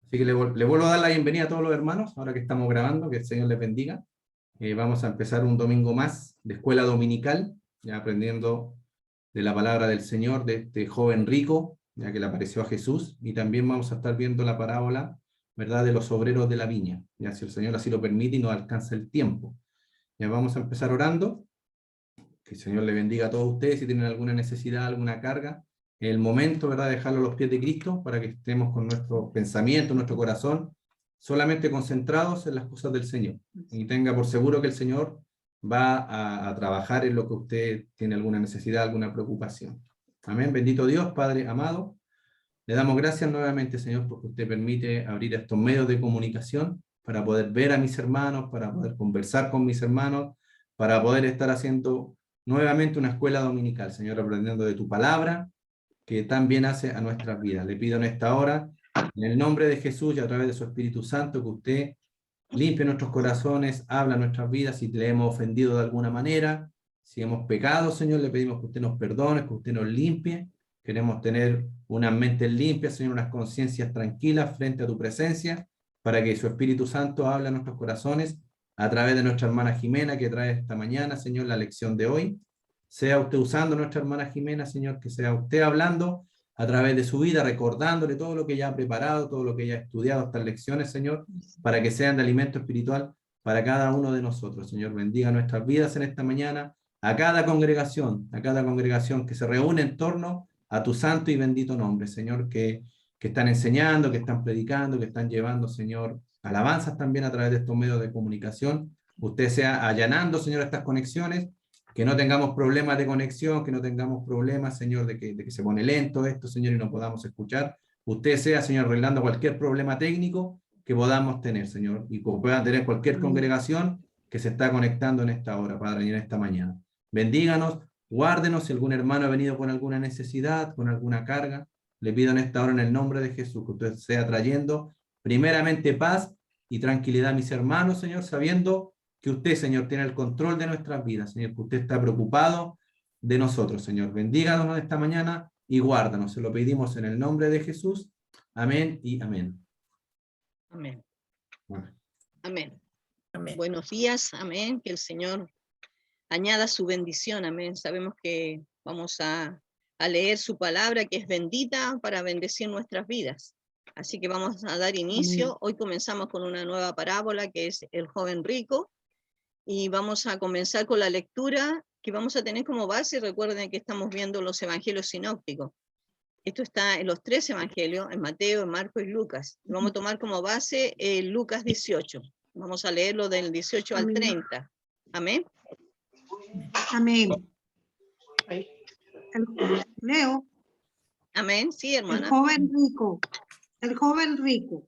Así que le vuelvo a dar la bienvenida a todos los hermanos, ahora que estamos grabando, que el Señor les bendiga. Vamos a empezar un domingo más de escuela dominical, ya aprendiendo de la palabra del Señor, de este joven rico, ya que le apareció a Jesús, y también vamos a estar viendo la parábola, ¿verdad?, de los obreros de la viña, ya si el Señor así lo permite y nos alcanza el tiempo. Ya vamos a empezar orando, que el Señor le bendiga a todos ustedes, si tienen alguna necesidad, alguna carga, el momento, ¿verdad?, de dejarlo a los pies de Cristo, para que estemos con nuestro pensamiento, nuestro corazón, solamente concentrados en las cosas del Señor, y tenga por seguro que el Señor va a trabajar en lo que usted tiene alguna necesidad, alguna preocupación. Amén. Bendito Dios, Padre amado. Le damos gracias nuevamente, Señor, porque usted permite abrir estos medios de comunicación para poder ver a mis hermanos, para poder conversar con mis hermanos, para poder estar haciendo nuevamente una escuela dominical, Señor, aprendiendo de tu palabra, que tan bien hace a nuestras vidas. Le pido en esta hora, en el nombre de Jesús y a través de su Espíritu Santo, que usted limpie nuestros corazones, habla nuestras vidas, si le hemos ofendido de alguna manera, si hemos pecado, Señor, le pedimos que usted nos perdone, que usted nos limpie. Queremos tener unas mentes limpias, Señor, unas conciencias tranquilas frente a tu presencia, para que su Espíritu Santo hable a nuestros corazones a través de nuestra hermana Jimena, que trae esta mañana, Señor, la lección de hoy. Sea usted usando a nuestra hermana Jimena, Señor, que sea usted hablando a través de su vida, recordándole todo lo que ella ha preparado, todo lo que ella ha estudiado, estas lecciones, Señor, para que sean de alimento espiritual para cada uno de nosotros. Señor, bendiga nuestras vidas en esta mañana, a cada congregación que se reúne en torno a tu santo y bendito nombre, Señor, que están enseñando, que están predicando, que están llevando, Señor, alabanzas también a través de estos medios de comunicación. Usted sea allanando, Señor, estas conexiones, que no tengamos problemas de conexión, que no tengamos problemas, Señor, de que se pone lento esto, Señor, y no podamos escuchar. Usted sea, Señor, arreglando cualquier problema técnico que podamos tener, Señor, y que puedan tener cualquier congregación que se está conectando en esta hora, Padre, y en esta mañana. Bendíganos, guárdenos, si algún hermano ha venido con alguna necesidad, con alguna carga, le pido en esta hora en el nombre de Jesús, que usted sea trayendo primeramente paz y tranquilidad a mis hermanos, Señor, sabiendo que usted, Señor, tiene el control de nuestras vidas, Señor, que usted está preocupado de nosotros, Señor. Bendíganos esta mañana y guárdanos. Se lo pedimos en el nombre de Jesús. Amén y amén. Amén. Bueno. Amén. Amén. Buenos días, amén. Que el Señor añada su bendición, amén. Sabemos que vamos a leer su palabra, que es bendita para bendecir nuestras vidas. Así que vamos a dar inicio. Amén. Hoy comenzamos con una nueva parábola, que es el joven rico. Y vamos a comenzar con la lectura que vamos a tener como base. Recuerden que estamos viendo los evangelios sinópticos. Esto está en los 3 evangelios, en Mateo, en Marcos y Lucas. Vamos a tomar como base Lucas 18. Vamos a leerlo del 18 al 30. Amén. Amén. Leo. Amén, sí, hermana. El joven rico.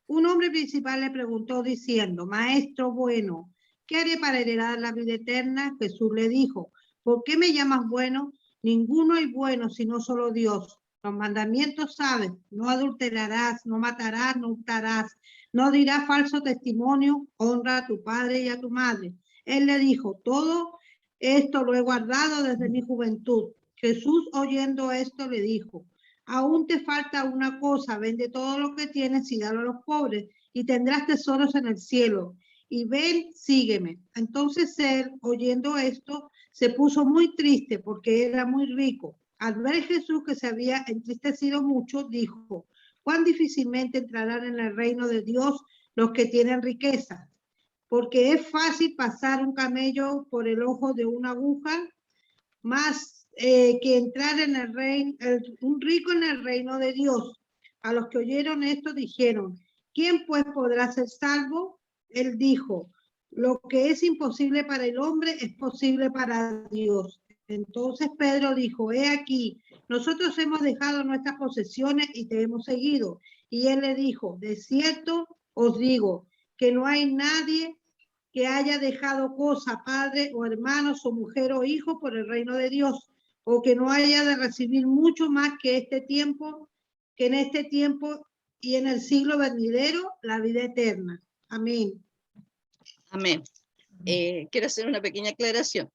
Un hombre principal le preguntó diciendo: Maestro bueno, ¿qué haré para heredar la vida eterna? Jesús le dijo: ¿por qué me llamas bueno? Ninguno es bueno sino solo Dios. Los mandamientos sabes: no adulterarás, no matarás, no hurtarás, no dirás falso testimonio, honra a tu padre y a tu madre. Él le dijo: todo esto lo he guardado desde mi juventud. Jesús, oyendo esto, le dijo: aún te falta una cosa, vende todo lo que tienes y dalo a los pobres, y tendrás tesoros en el cielo. Y ven, sígueme. Entonces él, oyendo esto, se puso muy triste porque era muy rico. Al ver Jesús que se había entristecido mucho, dijo: cuán difícilmente entrarán en el reino de Dios los que tienen riqueza. Porque es fácil pasar un camello por el ojo de una aguja, más que entrar en el reino, un rico en el reino de Dios. A los que oyeron esto dijeron: ¿quién pues podrá ser salvo? Él dijo: lo que es imposible para el hombre es posible para Dios. Entonces Pedro dijo: he aquí, nosotros hemos dejado nuestras posesiones y te hemos seguido. Y él le dijo: de cierto os digo que no hay nadie que haya dejado cosa, padre o hermanos o mujer o hijo por el reino de Dios, o que no haya de recibir mucho más que en este tiempo y en el siglo venidero, la vida eterna. Amén. Amén. Quiero hacer una pequeña aclaración.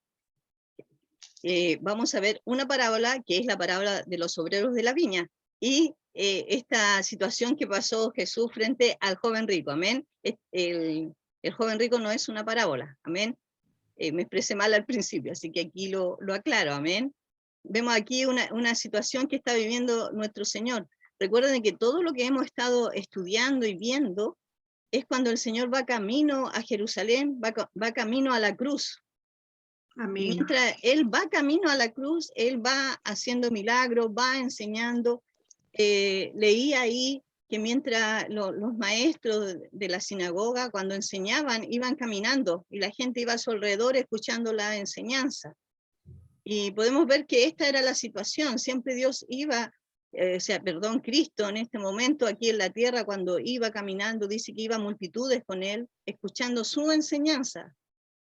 Vamos a ver una parábola, que es la parábola de los obreros de la viña, y esta situación que pasó Jesús frente al joven rico, amén. El joven rico no es una parábola, amén. Me expresé mal al principio, así que aquí lo aclaro, amén. Vemos aquí una situación que está viviendo nuestro Señor. Recuerden que todo lo que hemos estado estudiando y viendo es cuando el Señor va camino a Jerusalén, va camino a la cruz. Amén. Y mientras Él va camino a la cruz, Él va haciendo milagros, va enseñando. Leí ahí que mientras los maestros de la sinagoga, cuando enseñaban, iban caminando y la gente iba a su alrededor escuchando la enseñanza. Y podemos ver que esta era la situación, siempre Dios iba, Cristo en este momento aquí en la tierra, cuando iba caminando, dice que iba multitudes con Él, escuchando su enseñanza,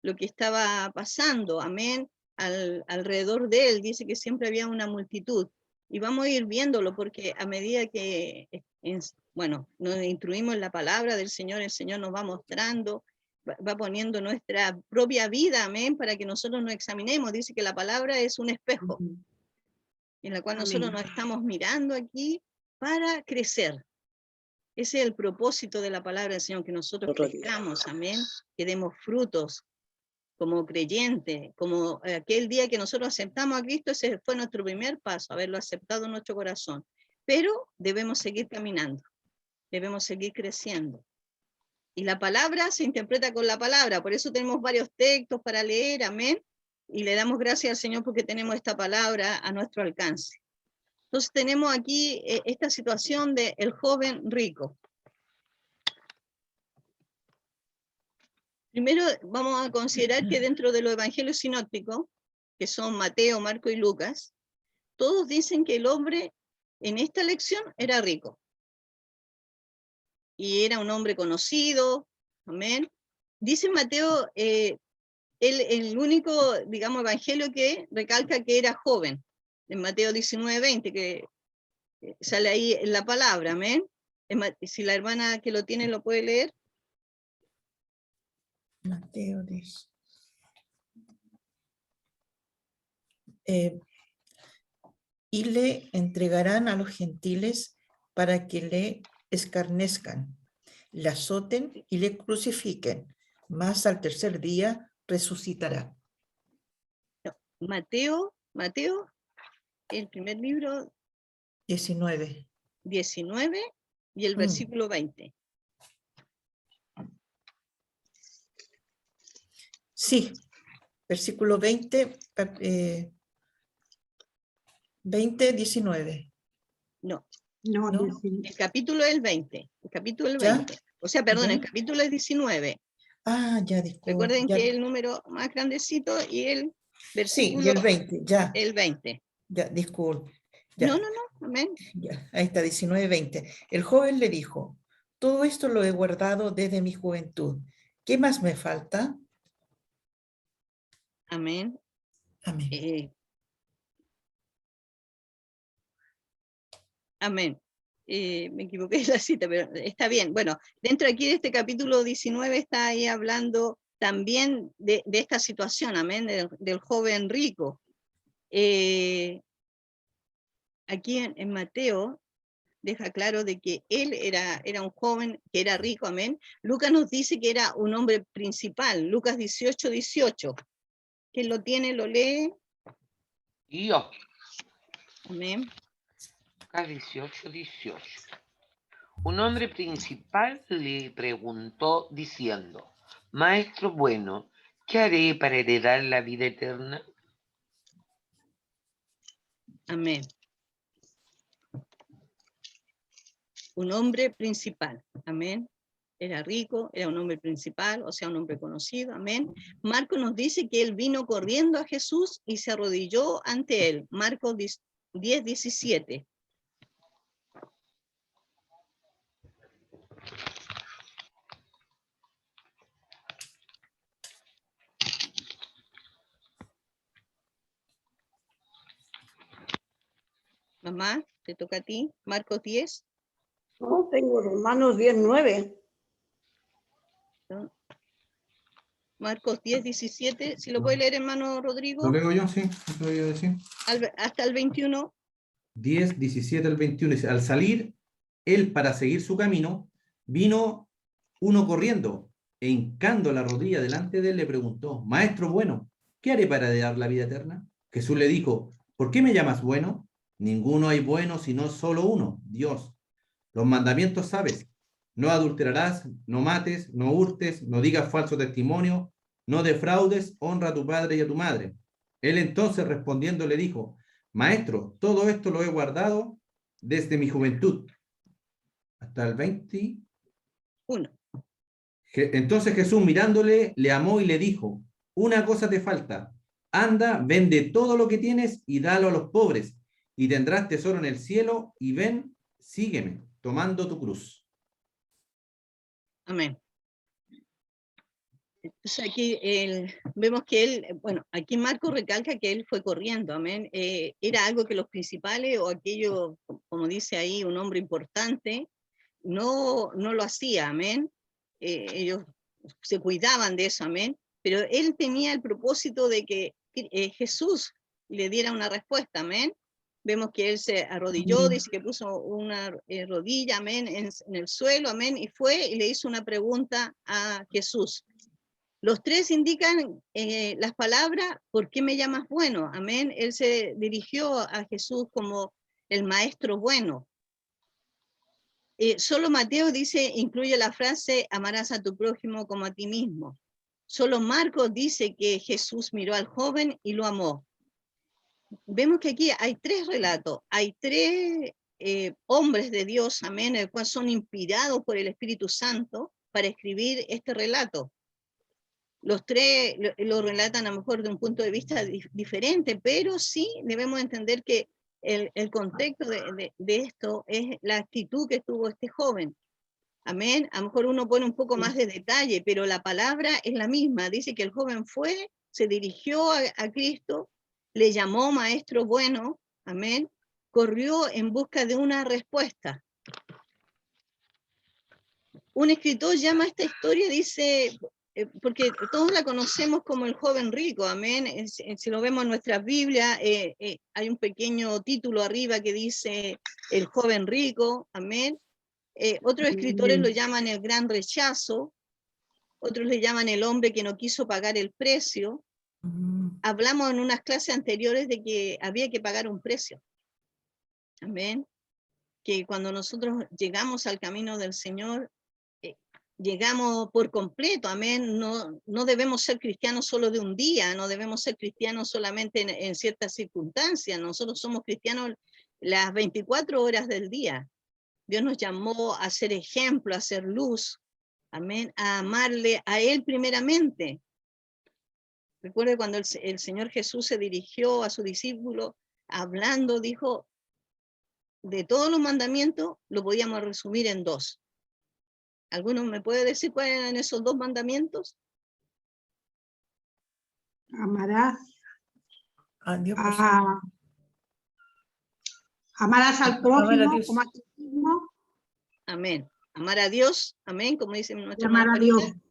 lo que estaba pasando, amén, alrededor de Él, dice que siempre había una multitud. Y vamos a ir viéndolo porque a medida que, nos instruimos en la palabra del Señor, el Señor nos va mostrando, va poniendo nuestra propia vida, amén, para que nosotros nos examinemos. Dice que la palabra es un espejo, en la cual nosotros nos estamos mirando aquí para crecer. Ese es el propósito de la palabra del Señor, que nosotros crezcamos, amén, que demos frutos como creyente, como aquel día que nosotros aceptamos a Cristo, ese fue nuestro primer paso, haberlo aceptado en nuestro corazón. Pero debemos seguir caminando, debemos seguir creciendo. Y la palabra se interpreta con la palabra, por eso tenemos varios textos para leer, amén, y le damos gracias al Señor porque tenemos esta palabra a nuestro alcance. Entonces tenemos aquí esta situación del joven rico. Primero vamos a considerar que dentro de los evangelios sinópticos, que son Mateo, Marco y Lucas, todos dicen que el hombre en esta lección era rico. Y era un hombre conocido, amén. Dice Mateo, el único, digamos, evangelio que recalca que era joven, en Mateo 19:20, que sale ahí en la palabra, amén. Si la hermana que lo tiene lo puede leer. Mateo 10. Y le entregarán a los gentiles para que le escarnezcan, le azoten y le crucifiquen, mas al tercer día resucitará. Mateo, el primer libro 19. 19 y el versículo 20. Sí, versículo 20, 19. No, El capítulo es el 20. El capítulo es el ¿Ya? 20. O sea, perdón, ¿Ya? el capítulo es 19. Ah, ya, disculpe. Recuerden ya. que el número más grandecito y el versículo Sí, y el 20, ya. El 20. Ya, disculpe. Ya. No, amén. Ya, ahí está, 19, 20. El joven le dijo, todo esto lo he guardado desde mi juventud. ¿Qué más me falta? Amén. Amén. Amén. Me equivoqué de la cita, pero está bien. Bueno, dentro aquí de este capítulo 19 está ahí hablando también de esta situación, amén, del joven rico. Aquí en Mateo deja claro de que él era un joven que era rico, amén. Lucas nos dice que era un hombre principal, Lucas 18:18. ¿Quién lo tiene, lo lee? Yo. Amén. Lucas 18:18. Un hombre principal le preguntó diciendo, Maestro bueno, ¿qué haré para heredar la vida eterna? Amén. Un hombre principal, amén. Era rico, era un hombre principal, o sea, un hombre conocido, amén. Marcos nos dice que él vino corriendo a Jesús y se arrodilló ante él. Marcos 10:17. Mamá, te toca a ti. Marcos 10. No, tengo Romanos 10:9. Marcos 10:17. Si lo puede leer, hermano Rodrigo. ¿Lo leo yo? Sí, lo voy a decir. Hasta el 21. 10, 17 al 21, dice, al salir él para seguir su camino, vino uno corriendo, e hincando la rodilla delante de él, le preguntó, Maestro bueno, ¿qué haré para heredar la vida eterna? Jesús le dijo, ¿por qué me llamas bueno? Ninguno hay bueno sino solo uno, Dios. Los mandamientos sabes, no adulterarás, no mates, no hurtes, no digas falso testimonio, no defraudes, honra a tu padre y a tu madre. Él entonces respondiendo le dijo, Maestro, todo esto lo he guardado desde mi juventud. Hasta el 20. Entonces Jesús mirándole, le amó y le dijo, una cosa te falta, anda, vende todo lo que tienes y dalo a los pobres, y tendrás tesoro en el cielo, y ven, sígueme, tomando tu cruz. Amén. Entonces aquí vemos que él, bueno, aquí Marcos recalca que él fue corriendo, amén. Era algo que los principales o aquello, como dice ahí, un hombre importante, no lo hacía, amén. Ellos se cuidaban de eso, amén. Pero él tenía el propósito de que Jesús le diera una respuesta, amén. Vemos que él se arrodilló, dice que puso una rodilla, amén, en el suelo, amén, y fue y le hizo una pregunta a Jesús. Los tres indican las palabras, ¿por qué me llamas bueno? Amén. Él se dirigió a Jesús como el maestro bueno. Solo Mateo dice, incluye la frase, amarás a tu prójimo como a ti mismo. Solo Marcos dice que Jesús miró al joven y lo amó. Vemos que aquí hay tres relatos, hay tres hombres de Dios, amén, el cual son inspirados por el Espíritu Santo para escribir este relato. Los tres lo relatan a lo mejor de un punto de vista diferente, pero sí debemos entender que el contexto de esto es la actitud que tuvo este joven. Amén. A lo mejor uno pone un poco más de detalle, pero la palabra es la misma. Dice que el joven fue, se dirigió a Cristo, le llamó maestro bueno, amén, corrió en busca de una respuesta. Un escritor llama a esta historia, dice, porque todos la conocemos como el joven rico, amén. Si lo vemos en nuestra Biblia, hay un pequeño título arriba que dice el joven rico, amén. Otros escritores lo llaman el gran rechazo, otros le llaman el hombre que no quiso pagar el precio. Hablamos en unas clases anteriores de que había que pagar un precio, amén. Que cuando nosotros llegamos al camino del Señor, llegamos por completo, amén. No debemos ser cristianos solo de un día, no debemos ser cristianos solamente en ciertas circunstancias. Nosotros somos cristianos las 24 horas del día. Dios nos llamó a ser ejemplo, a ser luz, amén, a amarle a Él primeramente. Recuerde cuando el Señor Jesús se dirigió a su discípulo hablando, dijo, de todos los mandamientos lo podíamos resumir en dos. ¿Alguno me puede decir cuáles eran esos dos mandamientos? Amarás a Dios por amarás al prójimo Amar a Dios. como a ti mismo. Amén. Amar a Dios, amén, como dice nuestra Amar hermana a Dios. Juanita,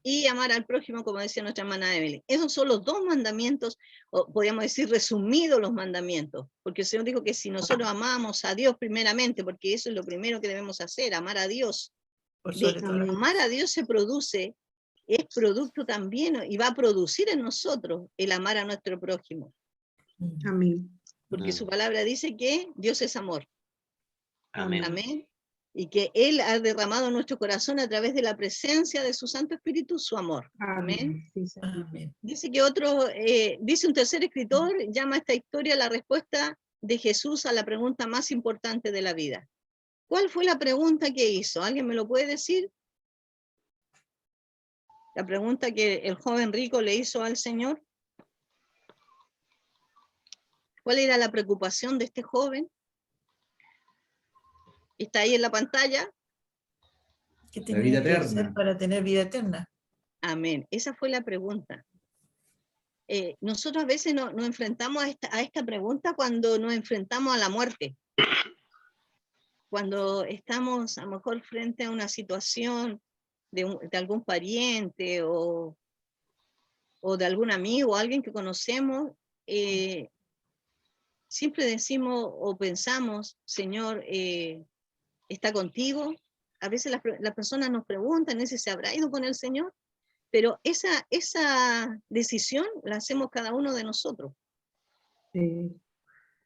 y amar al prójimo, como decía nuestra hermana Evelyn. Esos son los dos mandamientos, o podríamos decir resumidos los mandamientos, porque el Señor dijo que si nosotros amamos a Dios primeramente, porque eso es lo primero que debemos hacer, amar a Dios. Por sobre todo. Amar a Dios se produce, es producto también, y va a producir en nosotros el amar a nuestro prójimo. Amén. Porque su palabra dice que Dios es amor. Amén. Amén. Y que Él ha derramado en nuestro corazón a través de la presencia de su Santo Espíritu su amor. Amén. Sí, Señor. Amén. Dice que dice un tercer escritor, llama a esta historia la respuesta de Jesús a la pregunta más importante de la vida. ¿Cuál fue la pregunta que hizo? ¿Alguien me lo puede decir? La pregunta que el joven rico le hizo al Señor. ¿Cuál era la preocupación de este joven? Está ahí en la pantalla. ¿Qué La tenía vida que hacer eterna. para tener vida eterna? Amén. Esa fue la pregunta. Nosotros a veces nos enfrentamos a esta pregunta cuando nos enfrentamos a la muerte. Cuando estamos a lo mejor frente a una situación de algún pariente o de algún amigo o alguien que conocemos, siempre decimos o pensamos, Señor, ¿está contigo? A veces las personas nos preguntan, ¿ese se habrá ido con el Señor? Pero esa decisión la hacemos cada uno de nosotros. Sí.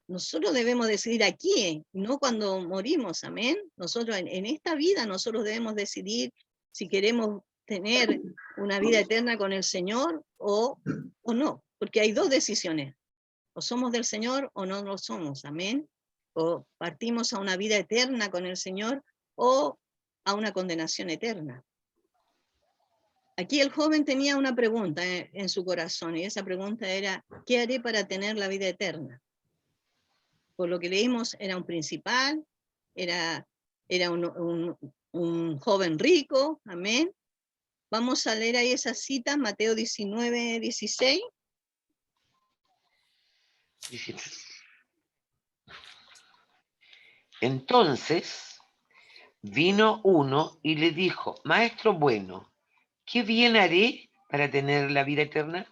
Nosotros debemos decidir aquí, no cuando morimos, amén. Nosotros en esta vida, nosotros debemos decidir si queremos tener una vida eterna con el Señor o no, porque hay dos decisiones, o somos del Señor o no lo somos, amén. O partimos a una vida eterna con el Señor o a una condenación eterna. Aquí el joven tenía una pregunta en su corazón, y esa pregunta era, ¿qué haré para tener la vida eterna? Por lo que leímos, era un principal, era un joven rico, amén. Vamos a leer ahí esa cita, Mateo 19, 16. Entonces vino uno y le dijo, Maestro bueno, ¿qué bien haré para tener la vida eterna?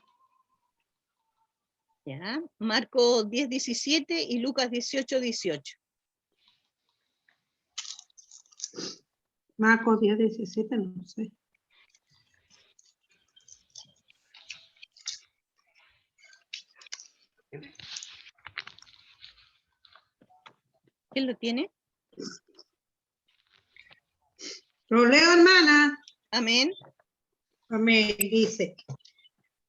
¿Ya? Marcos 10, 17 y Lucas 18, 18. Marcos 10, 17, no sé. ¿Quién lo tiene? Lo leo, hermana. Amén. Amén, dice.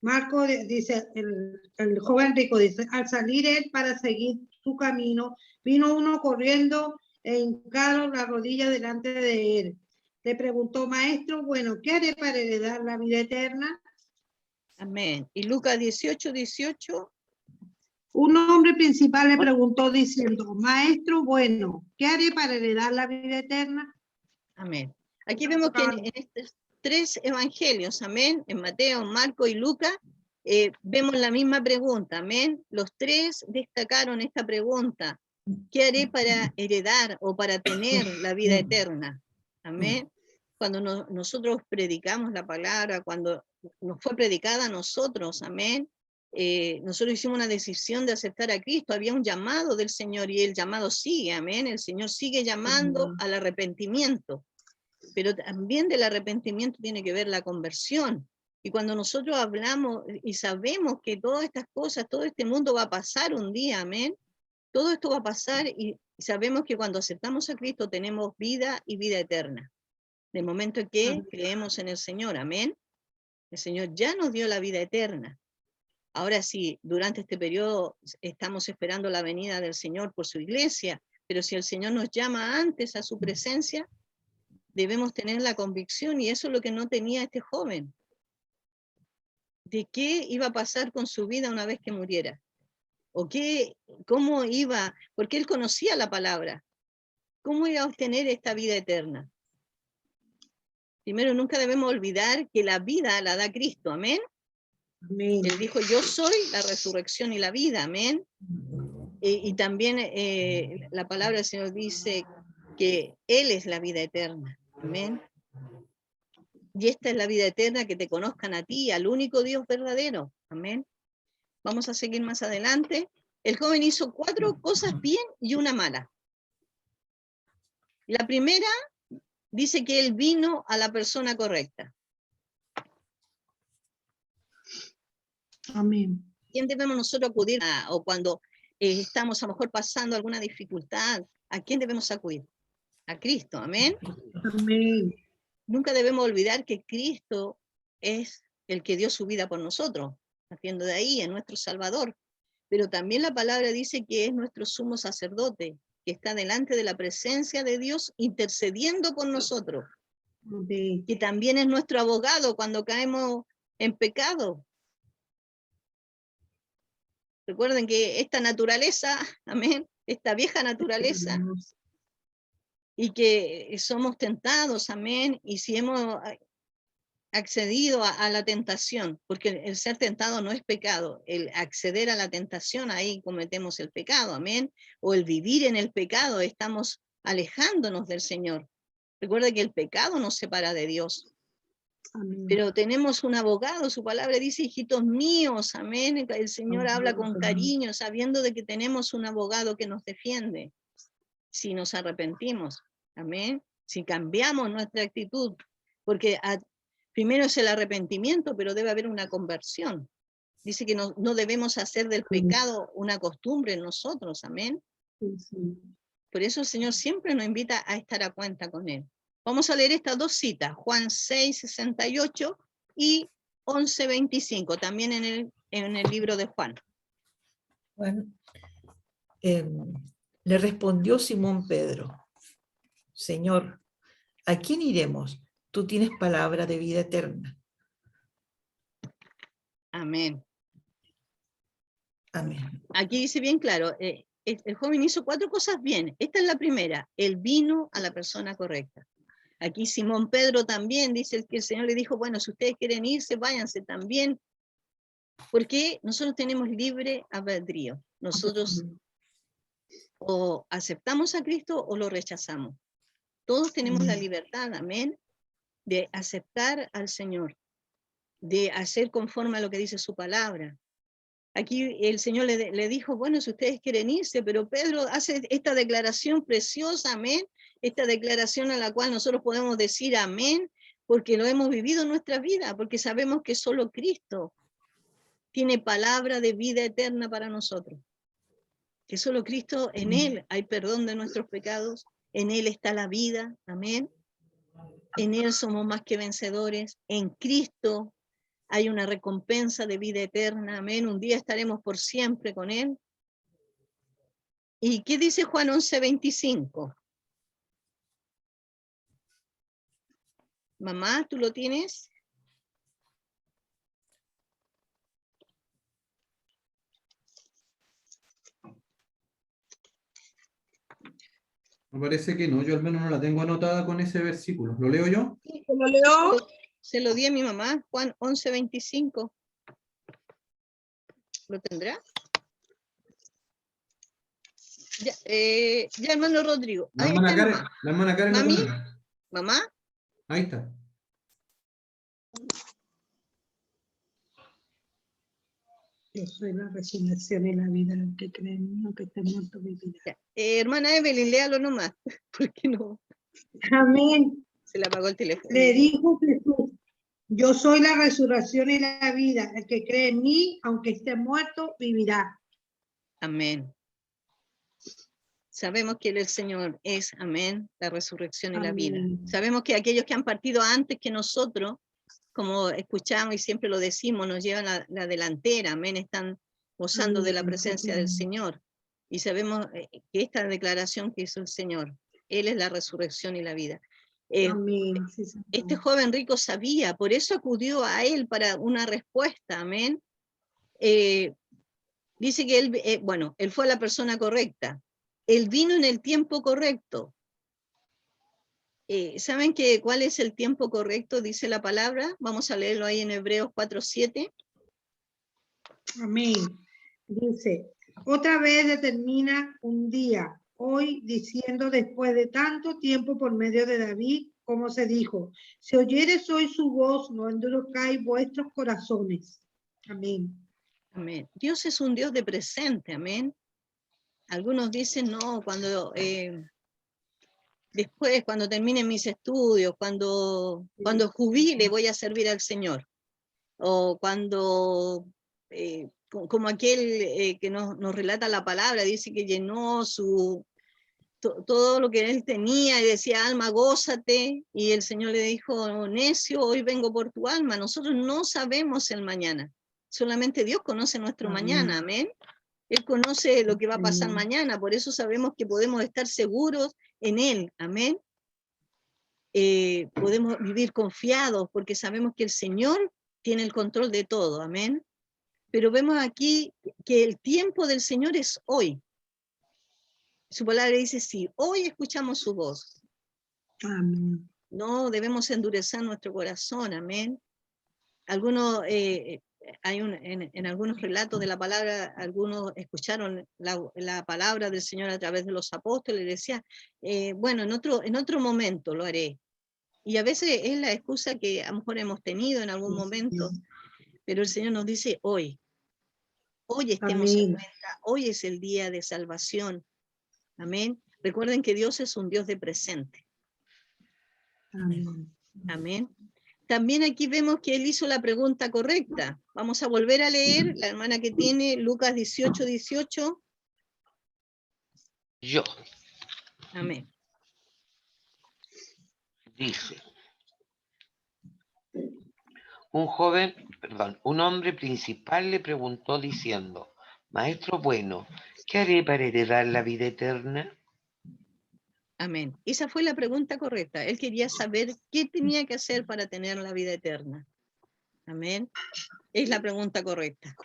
Marco dice, el joven rico dice, al salir él para seguir su camino, vino uno corriendo e hincado la rodilla delante de él. Le preguntó, maestro, bueno, ¿qué haré para heredar la vida eterna? Amén. Y Lucas 18, 18. Un hombre principal le preguntó diciendo, maestro, bueno, ¿qué haré para heredar la vida eterna? Amén. Aquí vemos que en estos tres evangelios, amén, en Mateo, Marco y Lucas, vemos la misma pregunta, amén. Los tres destacaron esta pregunta, ¿qué haré para heredar o para tener la vida eterna? Amén. Cuando nosotros predicamos la palabra, cuando nos fue predicada a nosotros, amén, nosotros hicimos una decisión de aceptar a Cristo, había un llamado del Señor y el llamado sigue, amén, el Señor sigue llamando al arrepentimiento, pero también del arrepentimiento tiene que ver la conversión. Y cuando nosotros hablamos y sabemos que todas estas cosas, todo este mundo va a pasar un día, amén, todo esto va a pasar y sabemos que cuando aceptamos a Cristo tenemos vida y vida eterna. De momento en que creemos en el Señor, amén, el Señor ya nos dio la vida eterna. Ahora sí, durante este periodo estamos esperando la venida del Señor por su iglesia, pero si el Señor nos llama antes a su presencia, debemos tener la convicción, y eso es lo que no tenía este joven, de qué iba a pasar con su vida una vez que muriera, o cómo iba, porque él conocía la palabra, cómo iba a obtener esta vida eterna. Primero, nunca debemos olvidar que la vida la da Cristo, amén. Amén. Él dijo, yo soy la resurrección y la vida, amén. Y también la palabra del Señor dice que Él es la vida eterna, amén. Y esta es la vida eterna, que te conozcan a ti, al único Dios verdadero, amén. Vamos a seguir más adelante. El joven hizo 4 cosas bien y una mala. La primera dice que él vino a la persona correcta. Amén. ¿Quién debemos nosotros acudir o cuando estamos a lo mejor pasando alguna dificultad? ¿A quién debemos acudir? A Cristo, amén. Amén. Nunca debemos olvidar que Cristo es el que dio su vida por nosotros, haciendo de ahí en nuestro Salvador. Pero también la palabra dice que es nuestro sumo sacerdote, que está delante de la presencia de Dios intercediendo por nosotros, Amén. que también es nuestro abogado cuando caemos en pecado. Recuerden que esta naturaleza, amén, esta vieja naturaleza, y que somos tentados, amén, y si hemos accedido a la tentación, porque el ser tentado no es pecado, el acceder a la tentación, ahí cometemos el pecado, amén, o el vivir en el pecado, estamos alejándonos del Señor. Recuerda que el pecado nos separa de Dios. Amén. Pero tenemos un abogado, su palabra dice, hijitos míos, amén. El Señor habla con cariño, sabiendo de que tenemos un abogado que nos defiende. Si nos arrepentimos, amén. Si cambiamos nuestra actitud, porque primero es el arrepentimiento, pero debe haber una conversión. Dice que no debemos hacer del pecado una costumbre en nosotros, amén. Sí, sí. Por eso el Señor siempre nos invita a estar a cuenta con Él. Vamos a leer estas dos citas, Juan 6:68 y 11:25, también en el libro de Juan. Juan, le respondió Simón Pedro: Señor, ¿a quién iremos? Tú tienes palabra de vida eterna. Amén. Amén. Aquí dice bien claro, el joven hizo 4 cosas bien. Esta es la primera, él vino a la persona correcta. Aquí Simón Pedro también dice que el Señor le dijo, bueno, si ustedes quieren irse, váyanse también, porque nosotros tenemos libre albedrío. Nosotros o aceptamos a Cristo o lo rechazamos. Todos tenemos la libertad, amén, de aceptar al Señor, de hacer conforme a lo que dice su palabra. Aquí el Señor le dijo, bueno, si ustedes quieren irse, pero Pedro hace esta declaración preciosa, amén, esta declaración a la cual nosotros podemos decir amén, porque lo hemos vivido en nuestra vida, porque sabemos que solo Cristo tiene palabra de vida eterna para nosotros. Que solo Cristo, en Él hay perdón de nuestros pecados, en Él está la vida, amén. En Él somos más que vencedores, en Cristo hay una recompensa de vida eterna, amén. Un día estaremos por siempre con Él. ¿Y qué dice Juan 11:25? Mamá, ¿tú lo tienes? Me parece que no, yo al menos no la tengo anotada con ese versículo. ¿Lo leo yo? Sí, ¿se lo leo? Se lo di a mi mamá, Juan 11:25. ¿Lo tendrá? Ya, hermano Rodrigo. La Ahí hermana está, Karen, mamá. la hermana Karen lo ¿Mami? pone. ¿Mamá? Ahí está. Yo soy la resurrección y la vida, el que cree en mí, aunque esté muerto, vivirá. Ya. Hermana Evelyn, léalo nomás, porque no, Amén. se le apagó el teléfono. Le dijo Jesús, yo soy la resurrección y la vida, el que cree en mí, aunque esté muerto, vivirá. Amén. Sabemos que el Señor es, amén, la resurrección y la vida. Amén. Sabemos que aquellos que han partido antes que nosotros, como escuchamos y siempre lo decimos, nos llevan la delantera, amén, están gozando de la presencia del Señor. Y sabemos que esta declaración que hizo el Señor, Él es la resurrección y la vida. Amén. Sí, Señor. Este joven rico sabía, por eso acudió a Él para una respuesta, amén. Dice que él, bueno, él fue la persona correcta. Él vino en el tiempo correcto. ¿Saben cuál es el tiempo correcto? Dice la palabra. Vamos a leerlo ahí en Hebreos 4:7. Amén. Dice, otra vez determina un día, hoy diciendo después de tanto tiempo por medio de David, como se dijo, si oyeres hoy su voz, no endurezcáis vuestros corazones. Amén. Amén. Dios es un Dios de presente, amén. Algunos dicen, no, cuando después, cuando termine mis estudios, cuando jubile voy a servir al Señor. O cuando, como aquel que nos relata la palabra, dice que llenó todo lo que él tenía y decía, alma, gózate. Y el Señor le dijo, necio, hoy vengo por tu alma. Nosotros no sabemos el mañana. Solamente Dios conoce nuestro mañana, amén. Él conoce lo que va a pasar mañana, por eso sabemos que podemos estar seguros en Él, amén. Podemos vivir confiados porque sabemos que el Señor tiene el control de todo, amén. Pero vemos aquí que el tiempo del Señor es hoy. Su palabra dice, sí, hoy escuchamos su voz. Amén. No debemos endurecer nuestro corazón, amén. Algunos, en algunos relatos de la palabra, algunos escucharon la palabra del Señor a través de los apóstoles y decían, bueno, en otro momento lo haré. Y a veces es la excusa que a lo mejor hemos tenido en algún momento, pero el Señor nos dice hoy. Hoy estemos en Amén. cuenta, hoy es el día de salvación. Amén. Recuerden que Dios es un Dios de presente. Amén. Amén. También aquí vemos que él hizo la pregunta correcta. Vamos a volver a leer, la hermana que tiene Lucas 18, 18. Yo, Amén. dice, un hombre principal le preguntó diciendo, Maestro bueno, ¿qué haré para heredar la vida eterna? Amén. Esa fue la pregunta correcta. Él quería saber qué tenía que hacer para tener la vida eterna. Amén. Es la pregunta correcta.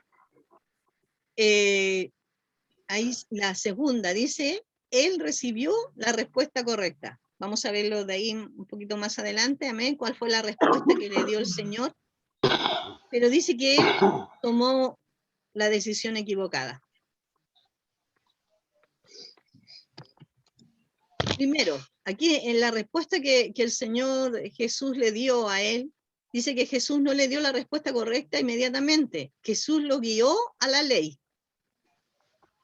Ahí la segunda dice, él recibió la respuesta correcta. Vamos a verlo de ahí un poquito más adelante. Amén. ¿Cuál fue la respuesta que le dio el Señor? Pero dice que él tomó la decisión equivocada. Primero, aquí en la respuesta que el Señor Jesús le dio a él, dice que Jesús no le dio la respuesta correcta inmediatamente. Jesús lo guió a la ley.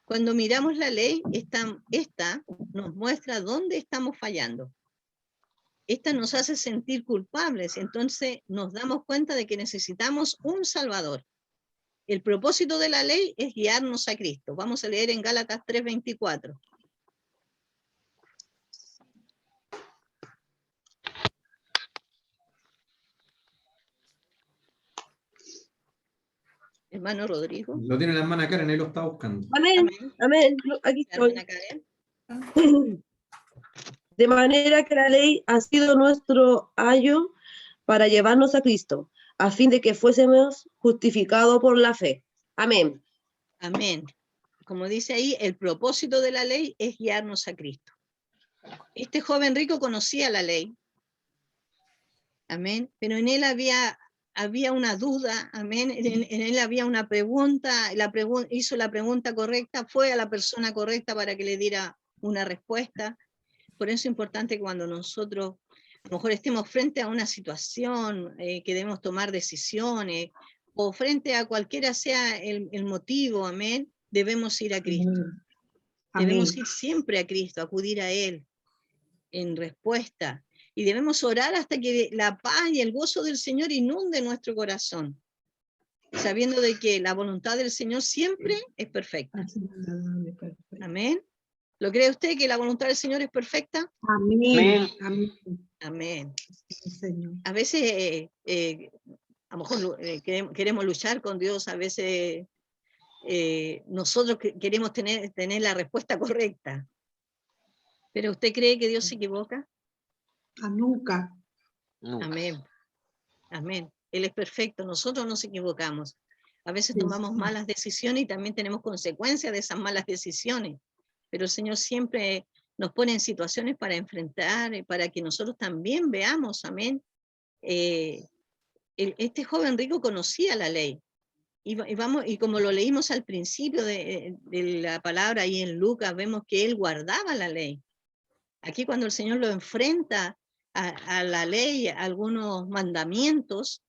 Cuando miramos la ley, esta nos muestra dónde estamos fallando. Esta nos hace sentir culpables, entonces nos damos cuenta de que necesitamos un Salvador. El propósito de la ley es guiarnos a Cristo. Vamos a leer en Gálatas 3:24. Hermano Rodrigo. Lo tiene la hermana Karen, ahí lo está buscando. Amén, Amén. amén. Aquí La hermana estoy. Karen. De manera que la ley ha sido nuestro ayo para llevarnos a Cristo, a fin de que fuésemos justificados por la fe. Amén. Amén. Como dice ahí, el propósito de la ley es guiarnos a Cristo. Este joven rico conocía la ley. Amén. Pero en él había una duda. Amén. En él había una pregunta. Hizo la pregunta correcta. Fue a la persona correcta para que le diera una respuesta. Por eso es importante cuando nosotros a lo mejor estemos frente a una situación, que debemos tomar decisiones, o frente a cualquiera sea el motivo, amén, debemos ir a Cristo. Amén. Debemos ir siempre a Cristo, acudir a Él en respuesta. Y debemos orar hasta que la paz y el gozo del Señor inunde nuestro corazón, sabiendo de que la voluntad del Señor siempre es perfecta. Amén. ¿Lo cree usted que la voluntad del Señor es perfecta? Amén. Amén. Amén. Sí, Señor. A veces a lo mejor queremos luchar con Dios, a veces nosotros queremos tener la respuesta correcta. ¿Pero usted cree que Dios se equivoca? Nunca. Nunca. Amén. Amén. Él es perfecto, nosotros nos equivocamos. A veces Sí, tomamos sí. malas decisiones y también tenemos consecuencias de esas malas decisiones. Pero el Señor siempre nos pone en situaciones para enfrentar, para que nosotros también veamos, amén. Este joven rico conocía la ley. Y como lo leímos al principio de la palabra ahí en Lucas, vemos que él guardaba la ley. Aquí cuando el Señor lo enfrenta a la ley, a algunos mandamientos,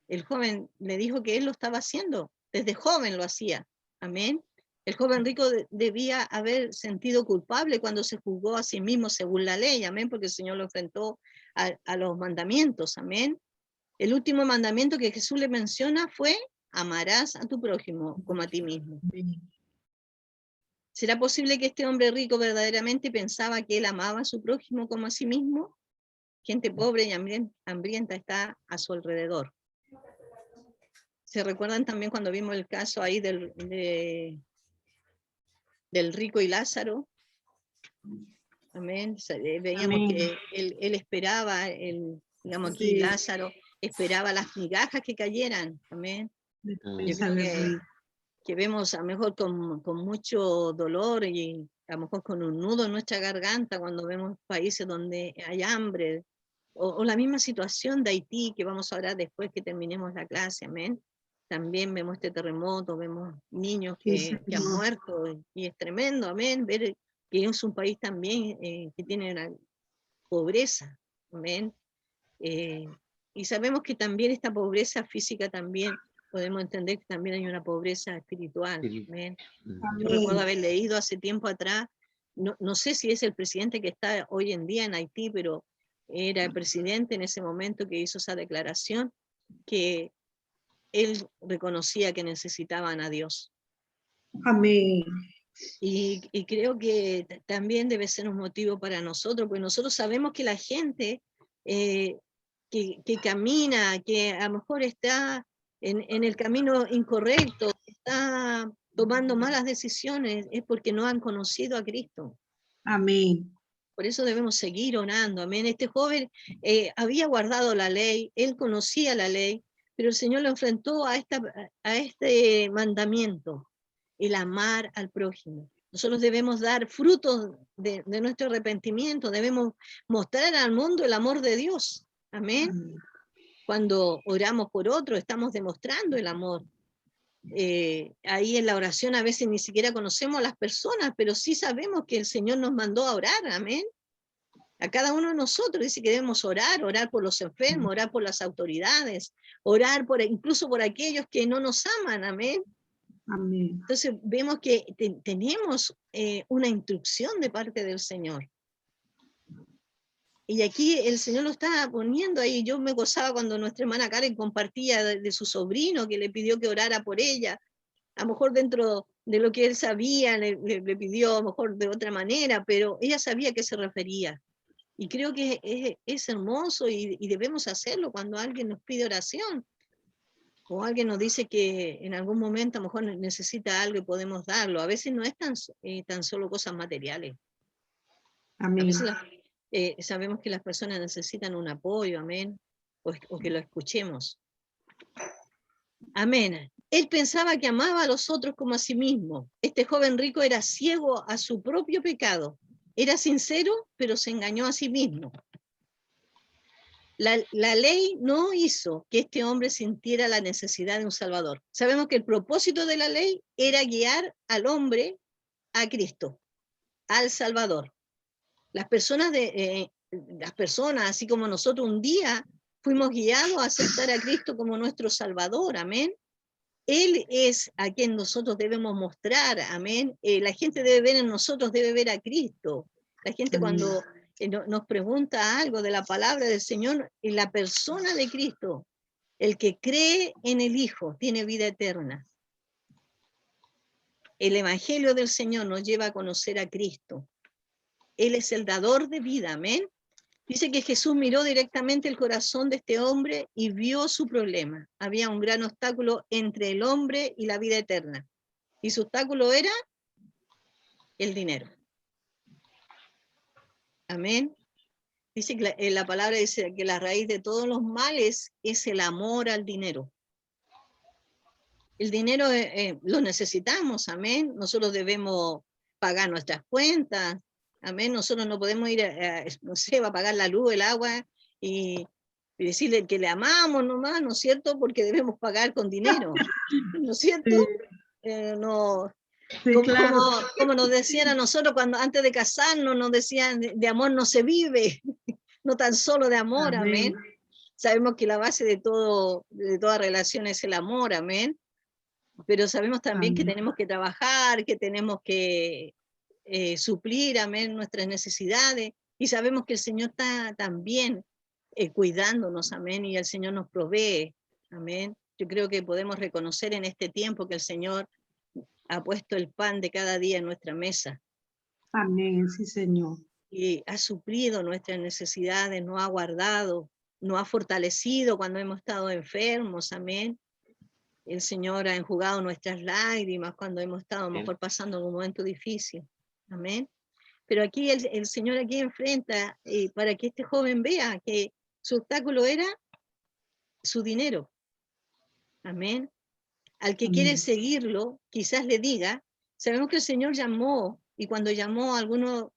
el joven le dijo que él lo estaba haciendo, desde joven lo hacía. Amén. El joven rico debía haber sentido culpable cuando se juzgó a sí mismo según la ley, amén, porque el Señor lo enfrentó a los mandamientos, amén. El último mandamiento que Jesús le menciona fue: amarás a tu prójimo como a ti mismo. ¿Será posible que este hombre rico verdaderamente pensaba que él amaba a su prójimo como a sí mismo? Gente pobre y hambrienta está a su alrededor. ¿Se recuerdan también cuando vimos el caso ahí del rico y Lázaro? Amén. Veíamos Amén. que él esperaba, digamos aquí Sí. Lázaro esperaba las migajas que cayeran. Amén. Yo creo que vemos a lo mejor con mucho dolor y a lo mejor con un nudo en nuestra garganta cuando vemos países donde hay hambre, o la misma situación de Haití que vamos a hablar después que terminemos la clase, amén. También vemos este terremoto, vemos niños que han muerto y es tremendo, amén, ver que es un país también que tiene una pobreza, amén. Y sabemos que también esta pobreza física también, podemos entender que también hay una pobreza espiritual. Amén. Yo recuerdo haber leído hace tiempo atrás, no sé si es el presidente que está hoy en día en Haití, pero era el presidente en ese momento que hizo esa declaración, que él reconocía que necesitaban a Dios. Amén. Y creo que también debe ser un motivo para nosotros, porque nosotros sabemos que la gente que camina, que a lo mejor está en el camino incorrecto, está tomando malas decisiones, es porque no han conocido a Cristo. Amén. Por eso debemos seguir orando. Amén. Este joven había guardado la ley, él conocía la ley, pero el Señor lo enfrentó a este mandamiento, el amar al prójimo. Nosotros debemos dar frutos de nuestro arrepentimiento, debemos mostrar al mundo el amor de Dios. Amén. Amén. Cuando oramos por otro, estamos demostrando el amor. Ahí en la oración a veces ni siquiera conocemos a las personas, pero sí sabemos que el Señor nos mandó a orar, amén. A cada uno de nosotros dice que debemos orar por los enfermos, orar por las autoridades, orar incluso por aquellos que no nos aman, amén. Amén. Entonces vemos que tenemos una instrucción de parte del Señor. Y aquí el Señor lo está poniendo ahí. Yo me gozaba cuando nuestra hermana Karen compartía de su sobrino, que le pidió que orara por ella. A lo mejor dentro de lo que él sabía, le pidió a lo mejor de otra manera, pero ella sabía a qué se refería. Y creo que es hermoso y debemos hacerlo cuando alguien nos pide oración. O alguien nos dice que en algún momento a lo mejor necesita algo y podemos darlo. A veces no es tan solo cosas materiales. A Amén. veces sabemos que las personas necesitan un apoyo, amén, o que lo escuchemos. Amén. Él pensaba que amaba a los otros como a sí mismo. Este joven rico era ciego a su propio pecado. Era sincero, pero se engañó a sí mismo. La ley no hizo que este hombre sintiera la necesidad de un Salvador. Sabemos que el propósito de la ley era guiar al hombre a Cristo, al Salvador. Las personas, así como nosotros un día fuimos guiados a aceptar a Cristo como nuestro Salvador, amén. Él es a quien nosotros debemos mostrar, amén. La gente debe ver en nosotros, debe ver a Cristo. La gente cuando nos pregunta algo de la palabra del Señor, en la persona de Cristo, el que cree en el Hijo tiene vida eterna. El Evangelio del Señor nos lleva a conocer a Cristo. Él es el dador de vida, amén. Dice que Jesús miró directamente el corazón de este hombre y vio su problema. Había un gran obstáculo entre el hombre y la vida eterna. Y su obstáculo era el dinero. Amén. Dice que la palabra dice que la raíz de todos los males es el amor al dinero. El dinero lo necesitamos, amén. Nosotros debemos pagar nuestras cuentas, amén. Nosotros no podemos ir no sé, a pagar la luz, el agua y decirle que le amamos nomás, ¿no es cierto? Porque debemos pagar con dinero, ¿no es cierto? No, Sí, claro. como nos decían a nosotros cuando antes de casarnos, nos decían de amor no se vive, no tan solo de amor, amén. Sabemos que la base de toda relación es el amor, amén. Pero sabemos también que tenemos que trabajar, que tenemos que suplir, amén, nuestras necesidades, y sabemos que el Señor está también cuidándonos, amén, y el Señor nos provee, amén. Yo creo que podemos reconocer en este tiempo que el Señor ha puesto el pan de cada día en nuestra mesa. Amén, sí, Señor. Y ha suplido nuestras necesidades, nos ha guardado, nos ha fortalecido cuando hemos estado enfermos, amén. El Señor ha enjugado nuestras lágrimas cuando hemos estado a lo mejor pasando un momento difícil. Amén. Pero aquí el Señor aquí enfrenta para que este joven vea que su obstáculo era su dinero. Amén. Al que quiere seguirlo, quizás le diga, sabemos que el Señor llamó, y cuando llamó a alguno,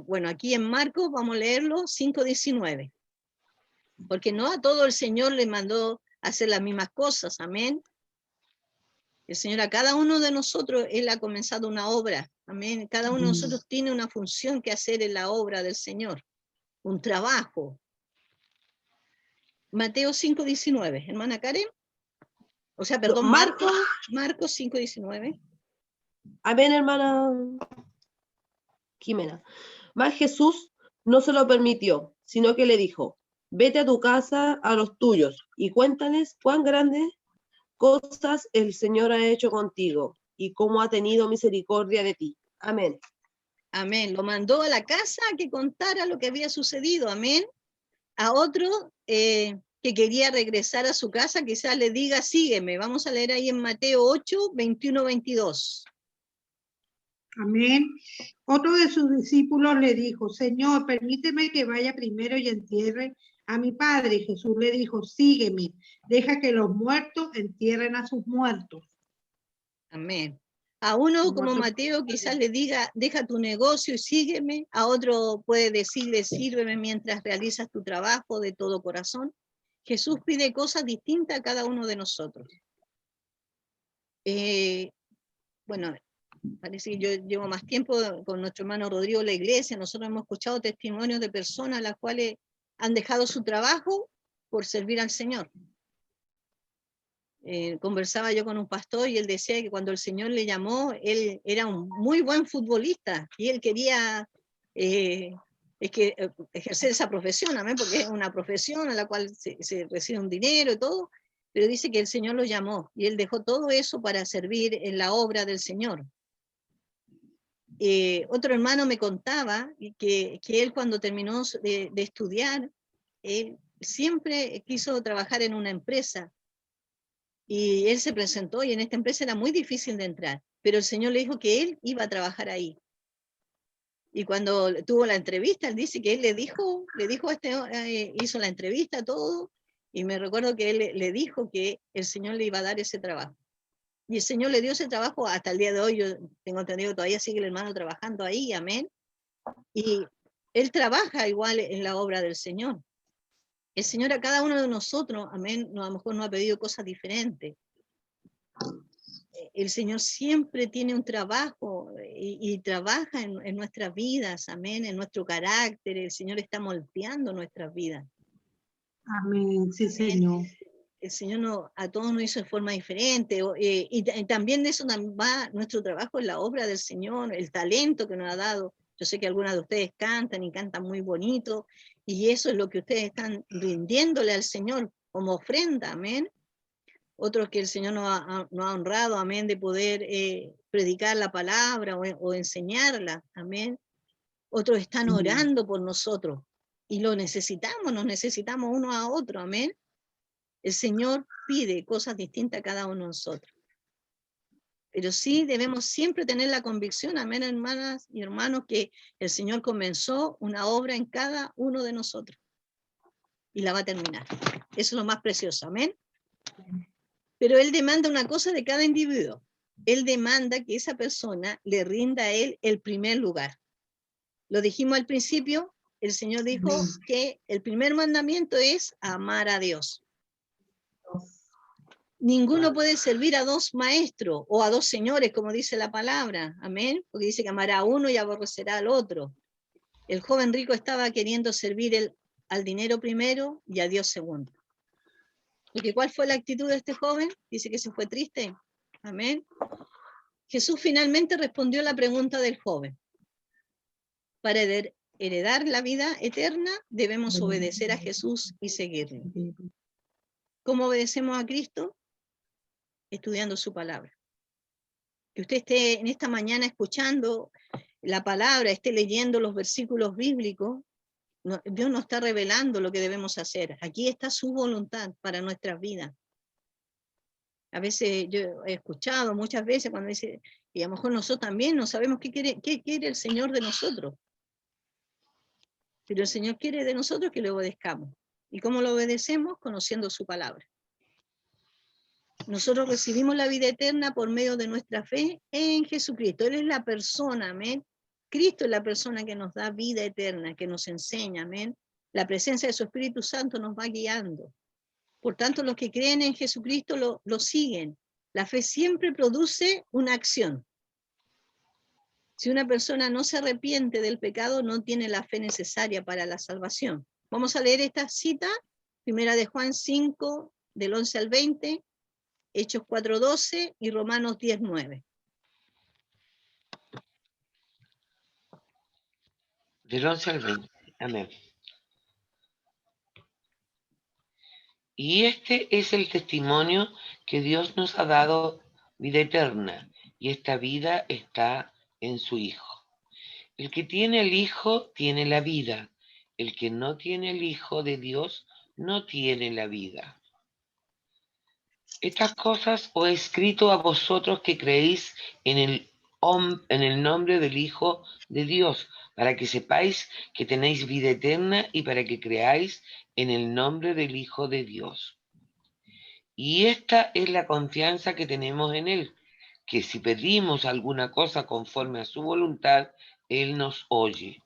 bueno, aquí en Marcos, vamos a leerlo, 5:19. Porque no a todo el Señor le mandó hacer las mismas cosas, amén. El Señor a cada uno de nosotros, Él ha comenzado una obra, amén. Cada uno de nosotros tiene una función que hacer en la obra del Señor, un trabajo. Mateo 5:19, hermana Karen. O sea, perdón, Marcos. Marcos 5:19. Amén, hermana Jimena. Mas Jesús no se lo permitió, sino que le dijo, vete a tu casa a los tuyos y cuéntales cuán grandes cosas el Señor ha hecho contigo y cómo ha tenido misericordia de ti. Amén. Amén. Lo mandó a la casa a que contara lo que había sucedido. Amén. A otro que quería regresar a su casa, quizás le diga, sígueme. Vamos a leer ahí en Mateo 8, 21, 22. Amén. Otro de sus discípulos le dijo, Señor, permíteme que vaya primero y entierre a mi padre. Jesús le dijo, sígueme, deja que los muertos entierren a sus muertos. Amén. A uno como Mateo quizás le diga, deja tu negocio y sígueme. A otro puede decirle, sírveme mientras realizas tu trabajo de todo corazón. Jesús pide cosas distintas a cada uno de nosotros. Bueno, parece que yo llevo más tiempo con nuestro hermano Rodrigo en la iglesia. Nosotros hemos escuchado testimonios de personas las cuales han dejado su trabajo por servir al Señor. Conversaba yo con un pastor y él decía que cuando el Señor le llamó, él era un muy buen futbolista y él quería ejercer esa profesión, amén, porque es una profesión a la cual se recibe un dinero y todo, pero dice que el Señor lo llamó y él dejó todo eso para servir en la obra del Señor. Otro hermano me contaba que él cuando terminó de estudiar, él siempre quiso trabajar en una empresa. Y él se presentó y en esta empresa era muy difícil de entrar, pero el Señor le dijo que él iba a trabajar ahí. Y cuando tuvo la entrevista, él dice que él le dijo hizo la entrevista, todo, y me recuerdo que él le dijo que el Señor le iba a dar ese trabajo. Y el Señor le dio ese trabajo hasta el día de hoy. Yo tengo entendido que todavía sigue el hermano trabajando ahí, amén. Y él trabaja igual en la obra del Señor. El Señor a cada uno de nosotros, amén, a lo mejor nos ha pedido cosas diferentes. El Señor siempre tiene un trabajo y trabaja en nuestras vidas, amén, en nuestro carácter. El Señor está moldeando nuestras vidas. Amén, sí, Amén. Señor. El Señor a todos nos hizo de forma diferente, y también de eso va nuestro trabajo en la obra del Señor, el talento que nos ha dado. Yo sé que algunas de ustedes cantan y cantan muy bonito, y eso es lo que ustedes están rindiéndole al Señor como ofrenda, amén. Otros que el Señor nos ha honrado, amén, de poder predicar la palabra o enseñarla, amén. Otros están orando por nosotros, y nos necesitamos uno a otro, amén. El Señor pide cosas distintas a cada uno de nosotros. Pero sí debemos siempre tener la convicción, amén, hermanas y hermanos, que el Señor comenzó una obra en cada uno de nosotros. Y la va a terminar. Eso es lo más precioso, amén. Pero Él demanda una cosa de cada individuo. Él demanda que esa persona le rinda a Él el primer lugar. Lo dijimos al principio, el Señor dijo que el primer mandamiento es amar a Dios. Ninguno puede servir a dos maestros o a dos señores, como dice la palabra, amén, porque dice que amará a uno y aborrecerá al otro. El joven rico estaba queriendo servir al dinero primero y a Dios segundo. Porque ¿cuál fue la actitud de este joven? Dice que se fue triste, amén. Jesús finalmente respondió a la pregunta del joven. Para heredar la vida eterna, debemos obedecer a Jesús y seguirlo. ¿Cómo obedecemos a Cristo? Estudiando su palabra. Que usted esté en esta mañana escuchando la palabra, esté leyendo los versículos bíblicos, Dios nos está revelando lo que debemos hacer. Aquí está su voluntad para nuestras vidas. A veces yo he escuchado muchas veces cuando dice, y a lo mejor nosotros también no sabemos qué quiere el Señor de nosotros. Pero el Señor quiere de nosotros que le obedezcamos. ¿Y cómo lo obedecemos? Conociendo su palabra. Nosotros recibimos la vida eterna por medio de nuestra fe en Jesucristo. Él es la persona, amén. Cristo es la persona que nos da vida eterna, que nos enseña, amén. La presencia de su Espíritu Santo nos va guiando. Por tanto, los que creen en Jesucristo lo siguen. La fe siempre produce una acción. Si una persona no se arrepiente del pecado, no tiene la fe necesaria para la salvación. Vamos a leer esta cita Primera de Juan 5, del 11 al 20, Hechos 4:12 y Romanos 10:9. Del 11 al 20. Amén. Y este es el testimonio que Dios nos ha dado, vida eterna, y esta vida está en su Hijo. El que tiene el Hijo tiene la vida. El que no tiene el Hijo de Dios no tiene la vida. Estas cosas os he escrito a vosotros que creéis en el nombre del Hijo de Dios, para que sepáis que tenéis vida eterna y para que creáis en el nombre del Hijo de Dios. Y esta es la confianza que tenemos en Él, que si pedimos alguna cosa conforme a su voluntad, Él nos oye.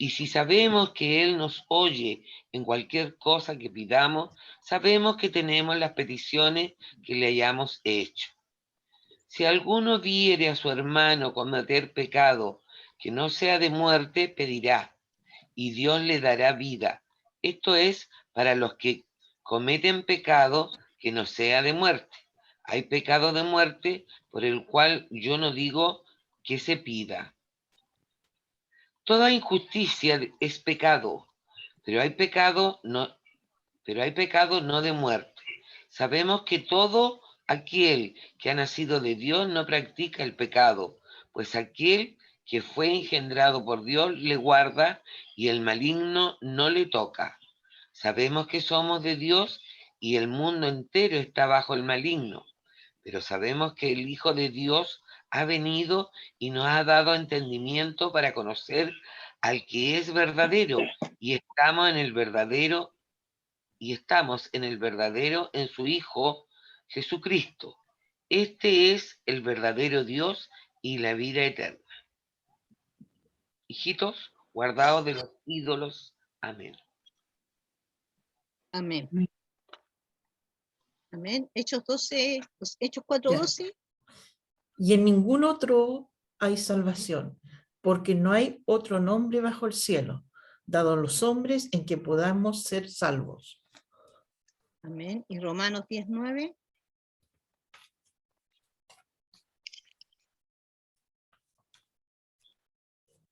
Y si sabemos que Él nos oye en cualquier cosa que pidamos, sabemos que tenemos las peticiones que le hayamos hecho. Si alguno viere a su hermano cometer pecado que no sea de muerte, pedirá, y Dios le dará vida. Esto es para los que cometen pecado que no sea de muerte. Hay pecado de muerte por el cual yo no digo que se pida. Toda injusticia es pecado, pero hay pecado no de muerte. Sabemos que todo aquel que ha nacido de Dios no practica el pecado, pues aquel que fue engendrado por Dios le guarda y el maligno no le toca. Sabemos que somos de Dios y el mundo entero está bajo el maligno, pero sabemos que el Hijo de Dios ha venido y nos ha dado entendimiento para conocer al que es verdadero, y estamos en el verdadero, en su Hijo Jesucristo. Este es el verdadero Dios y la vida eterna. Hijitos, guardaos de los ídolos. Amén. Amén. Amén. Hechos 4:12. Y en ningún otro hay salvación, porque no hay otro nombre bajo el cielo, dado a los hombres en que podamos ser salvos. Amén. Y Romanos 10:9.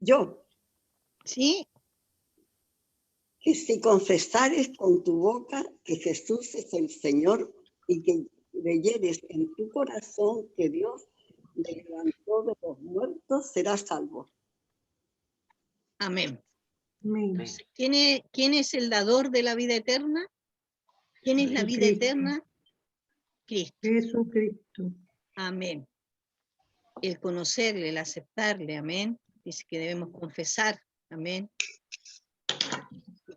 Yo, Sí, que si confesares con tu boca que Jesús es el Señor y que creyeres en tu corazón que Dios le levantó de los muertos, serás salvo. amén. Amén. ¿Quién es el dador de la vida eterna? ¿Quién es la vida Jesucristo. eterna? Cristo. Jesucristo. Amén. El conocerle, el aceptarle, amén. Dice que debemos confesar, amén.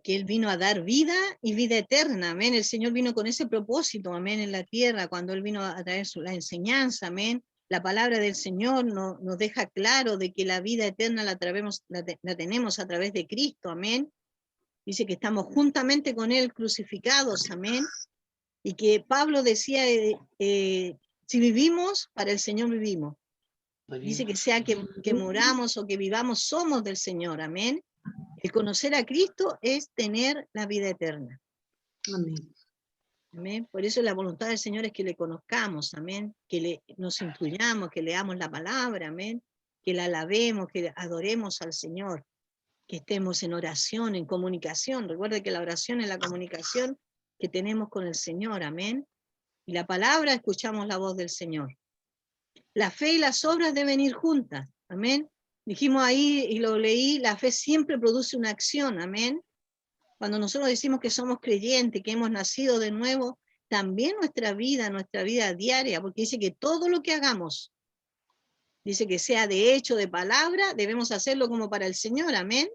Que Él vino a dar vida y vida eterna, amén. El Señor vino con ese propósito, amén, en la tierra, cuando Él vino a traer la enseñanza, amén. La palabra del Señor nos deja claro de que la vida eterna la tenemos a través de Cristo, amén. Dice que estamos juntamente con Él crucificados, amén. Y que Pablo decía, si vivimos, para el Señor vivimos. Dice que sea que moramos o que vivamos, somos del Señor, amén. El conocer a Cristo es tener la vida eterna. Amén. Amén. Por eso la voluntad del Señor es que le conozcamos, amén. Que nos instruyamos, que leamos la palabra, amén. Que la alabemos, que adoremos al Señor. Que estemos en oración, en comunicación. Recuerde que la oración es la comunicación que tenemos con el Señor, amén. Y la palabra, escuchamos la voz del Señor. La fe y las obras deben ir juntas, amén. Dijimos ahí, y lo leí, la fe siempre produce una acción, amén. Cuando nosotros decimos que somos creyentes, que hemos nacido de nuevo, también nuestra vida diaria, porque dice que todo lo que hagamos, dice que sea de hecho, de palabra, debemos hacerlo como para el Señor, amén.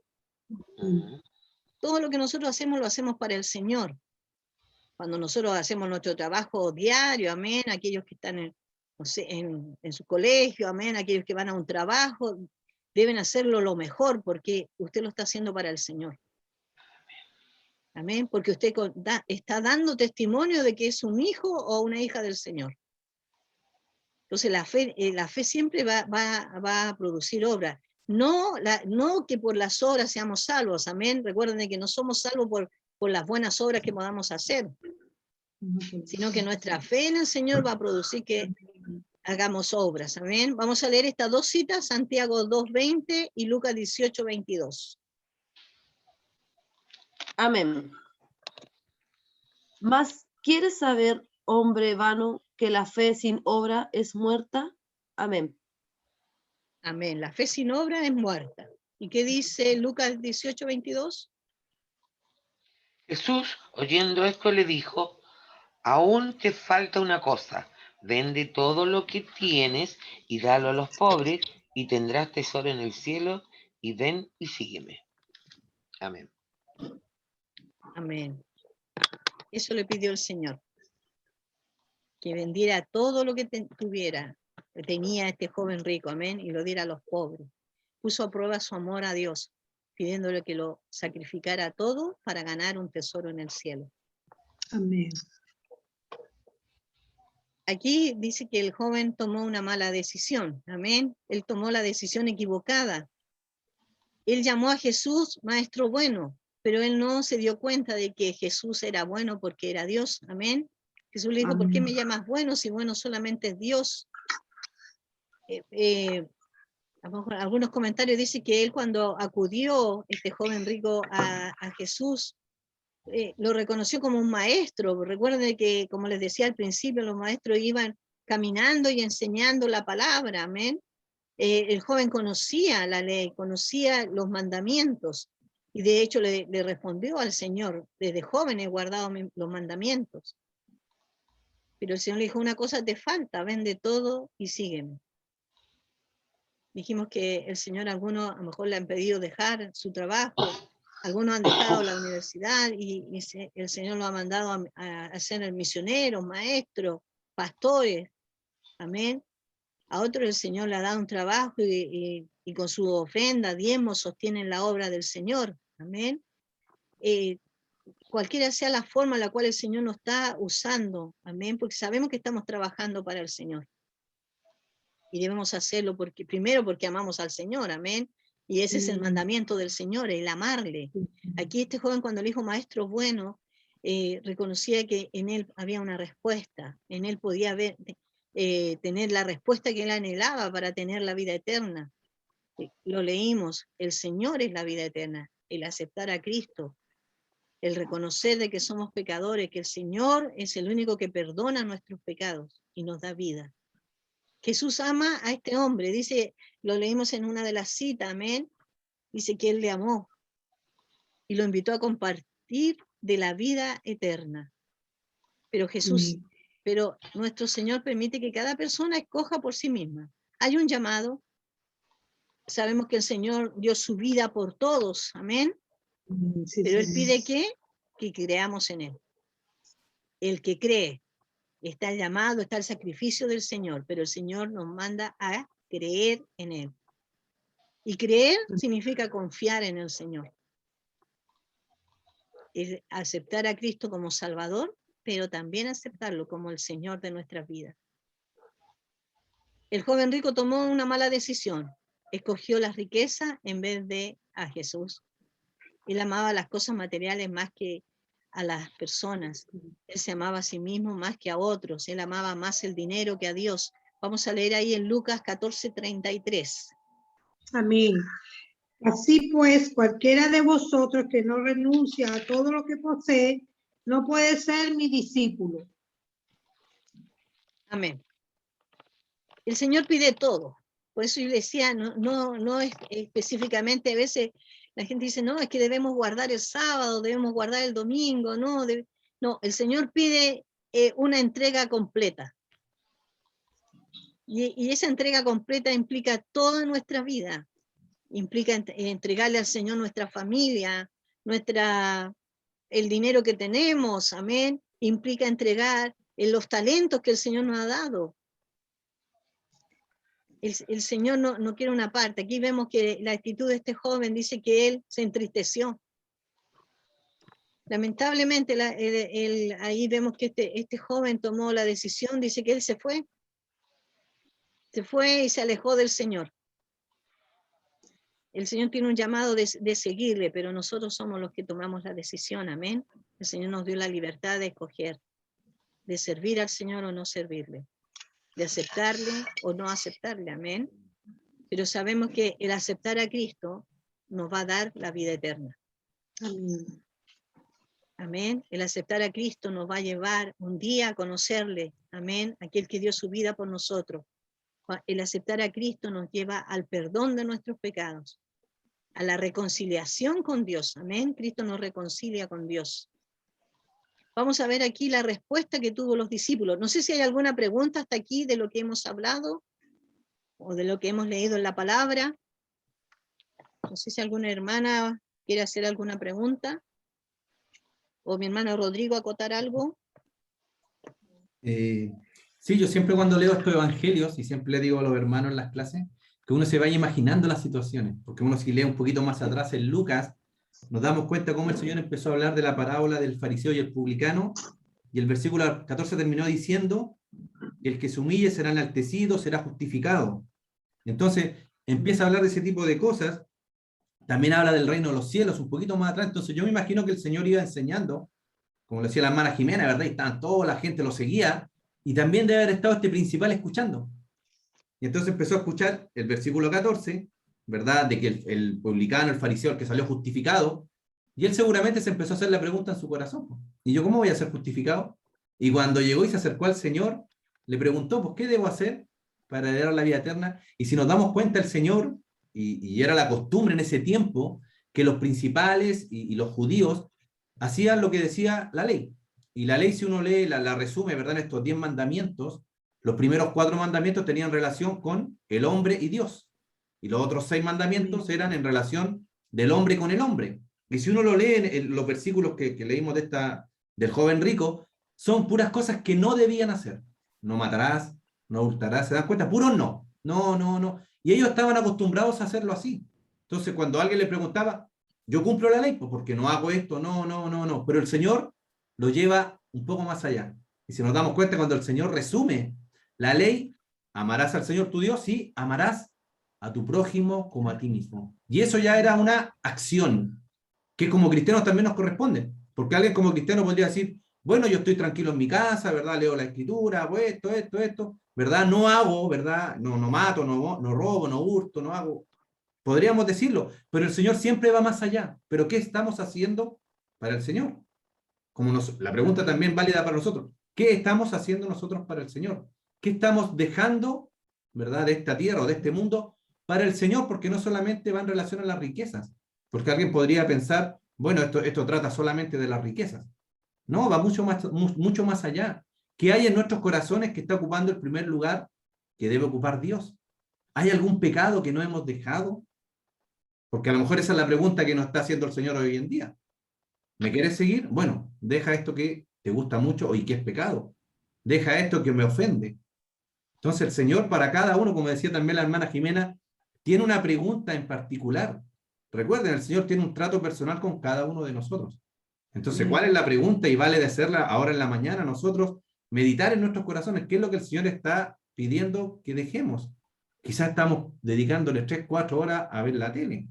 Todo lo que nosotros hacemos, lo hacemos para el Señor. Cuando nosotros hacemos nuestro trabajo diario, amén, aquellos que están en su colegio, amén, aquellos que van a un trabajo, deben hacerlo lo mejor, porque usted lo está haciendo para el Señor. Amén, porque usted está dando testimonio de que es un hijo o una hija del Señor. Entonces la fe siempre va a producir obra. No que por las obras seamos salvos, amén. Recuerden que no somos salvos por las buenas obras que podamos hacer, sino que nuestra fe en el Señor va a producir que hagamos obras. Amén. Vamos a leer estas dos citas, Santiago 2:20 y Lucas 18:22. Amén. Mas, ¿quieres saber, hombre vano, que la fe sin obra es muerta? Amén. Amén. La fe sin obra es muerta. ¿Y qué dice Lucas 18:22? Jesús, oyendo esto, le dijo: aún te falta una cosa. Vende todo lo que tienes y dalo a los pobres, y tendrás tesoro en el cielo, y ven y sígueme. Amén. Amén. Eso le pidió el Señor. Que vendiera todo lo que tuviera, que tenía este joven rico, amén, y lo diera a los pobres. Puso a prueba su amor a Dios, pidiéndole que lo sacrificara todo para ganar un tesoro en el cielo. Amén. Aquí dice que el joven tomó una mala decisión, amén. Él tomó la decisión equivocada. Él llamó a Jesús maestro bueno, pero él no se dio cuenta de que Jesús era bueno porque era Dios, amén. Jesús le dijo, Amén. ¿por qué me llamas bueno si bueno solamente es Dios? Algunos comentarios dicen que él cuando acudió, este joven rico, a Jesús, lo reconoció como un maestro. Recuerden que, como les decía al principio, los maestros iban caminando y enseñando la palabra, amén. El joven conocía la ley, conocía los mandamientos, y de hecho le respondió al Señor: desde joven he guardado los mandamientos. Pero el Señor le dijo, una cosa te falta, vende todo y sígueme. Dijimos que el Señor, algunos a lo mejor le han pedido dejar su trabajo, algunos han dejado la universidad y el Señor lo ha mandado a ser el misionero, maestro, pastores, amén. A otros el Señor le ha dado un trabajo y con su ofrenda, diezmos, sostienen la obra del Señor, amén. Cualquiera sea la forma en la cual el Señor nos está usando, amén, porque sabemos que estamos trabajando para el Señor. Y debemos hacerlo primero porque amamos al Señor, amén. Y ese es el mandamiento del Señor, el amarle. Aquí este joven, cuando le dijo maestro bueno, reconocía que en él había una respuesta, en él podía tener la respuesta que él anhelaba para tener la vida eterna. Lo leímos, el Señor es la vida eterna, el aceptar a Cristo, el reconocer de que somos pecadores, que el Señor es el único que perdona nuestros pecados y nos da vida. Jesús ama a este hombre, dice, lo leímos en una de las citas, amén, dice que él le amó y lo invitó a compartir de la vida eterna. Pero nuestro Señor permite que cada persona escoja por sí misma. Hay un llamado, sabemos que el Señor dio su vida por todos, amén, Sí, pero Él sí. pide que creamos en Él. El que cree, está el llamado, está el sacrificio del Señor, pero el Señor nos manda a creer en Él. Y creer significa confiar en el Señor. Es aceptar a Cristo como Salvador, pero también aceptarlo como el Señor de nuestras vidas. El joven rico tomó una mala decisión. Escogió las riquezas en vez de a Jesús. Él amaba las cosas materiales más que a las personas. Él se amaba a sí mismo más que a otros. Él amaba más el dinero que a Dios. Vamos a leer ahí en Lucas 14:33. Amén. Así pues, cualquiera de vosotros que no renuncia a todo lo que posee, no puede ser mi discípulo. Amén. El Señor pide todo. Por eso yo decía, no es específicamente, a veces la gente dice, no, es que debemos guardar el sábado, debemos guardar el domingo, no, el Señor pide una entrega completa. Y esa entrega completa implica toda nuestra vida, implica entregarle al Señor nuestra familia, el dinero que tenemos, amén, implica entregar los talentos que el Señor nos ha dado. El Señor no quiere una parte. Aquí vemos que la actitud de este joven dice que él se entristeció. Lamentablemente, ahí vemos que este joven tomó la decisión, dice que él se fue. Se fue y se alejó del Señor. el Señor tiene un llamado de seguirle, pero nosotros somos los que tomamos la decisión, amén. El Señor nos dio la libertad de escoger, de servir al Señor o no servirle, de aceptarle o no aceptarle, amén. Pero sabemos que el aceptar a Cristo nos va a dar la vida eterna. Amén. Amén. El aceptar a Cristo nos va a llevar un día a conocerle, amén, aquel que dio su vida por nosotros. El aceptar a Cristo nos lleva al perdón de nuestros pecados, a la reconciliación con Dios, amén. Cristo nos reconcilia con Dios. Vamos a ver aquí la respuesta que tuvo los discípulos. No sé si hay alguna pregunta hasta aquí de lo que hemos hablado o de lo que hemos leído en la palabra. No sé si alguna hermana quiere hacer alguna pregunta. O mi hermano Rodrigo acotar algo. Sí, yo siempre cuando leo estos evangelios, y siempre le digo a los hermanos en las clases, que uno se vaya imaginando las situaciones, porque uno si lee un poquito más atrás en Lucas, nos damos cuenta cómo el Señor empezó a hablar de la parábola del fariseo y el publicano, y el versículo 14 terminó diciendo, el que se humille será enaltecido, será justificado. Entonces, empieza a hablar de ese tipo de cosas, también habla del reino de los cielos, un poquito más atrás, entonces yo me imagino que el Señor iba enseñando, como lo decía la hermana Jimena, ¿verdad? Y estaban toda la gente lo seguía, y también debe haber estado este principal escuchando. Y entonces empezó a escuchar el versículo 14, ¿verdad? De que el publicano, el fariseo, el que salió justificado, y él seguramente se empezó a hacer la pregunta en su corazón. ¿Y yo cómo voy a ser justificado? Y cuando llegó y se acercó al Señor, le preguntó, pues, ¿qué debo hacer para heredar la vida eterna? Y si nos damos cuenta, el Señor, y era la costumbre en ese tiempo, que los principales y los judíos hacían lo que decía la ley. Y la ley, si uno lee, la resume, ¿verdad? En estos 10 mandamientos, los primeros 4 mandamientos tenían relación con el hombre y Dios. Y los otros 6 mandamientos eran en relación del hombre con el hombre. Y si uno lo lee en los versículos que leímos del joven rico, son puras cosas que no debían hacer. No matarás, no hurtarás, ¿se dan cuenta? Puros no. No, no, no. Y ellos estaban acostumbrados a hacerlo así. Entonces, cuando alguien le preguntaba, yo cumplo la ley, pues porque no hago esto, no. Pero el Señor lo lleva un poco más allá. Y si nos damos cuenta, cuando el Señor resume la ley, amarás al Señor tu Dios y amarás a tu prójimo como a ti mismo. Y eso ya era una acción que como cristianos también nos corresponde. Porque alguien como cristiano podría decir, bueno, yo estoy tranquilo en mi casa, ¿verdad? Leo la escritura, pues esto, ¿verdad? No hago, ¿verdad? No mato, no robo, no hurto, no hago. Podríamos decirlo, pero el Señor siempre va más allá. ¿Pero qué estamos haciendo para el Señor? La pregunta también válida para nosotros. ¿Qué estamos haciendo nosotros para el Señor? ¿Qué estamos dejando, ¿verdad? De esta tierra o de este mundo para el Señor? Porque no solamente va en relación a las riquezas. Porque alguien podría pensar, bueno, esto trata solamente de las riquezas. No, va mucho más allá. ¿Qué hay en nuestros corazones que está ocupando el primer lugar que debe ocupar Dios? ¿Hay algún pecado que no hemos dejado? Porque a lo mejor esa es la pregunta que nos está haciendo el Señor hoy en día. ¿Me quieres seguir? Bueno, deja esto que te gusta mucho y que es pecado. Deja esto que me ofende. Entonces el Señor para cada uno, como decía también la hermana Jimena, tiene una pregunta en particular. Recuerden, el Señor tiene un trato personal con cada uno de nosotros. Entonces, ¿cuál es la pregunta? Y vale de hacerla ahora en la mañana nosotros, meditar en nuestros corazones. ¿Qué es lo que el Señor está pidiendo que dejemos? Quizás estamos dedicándole 3, 4 horas a ver la tele.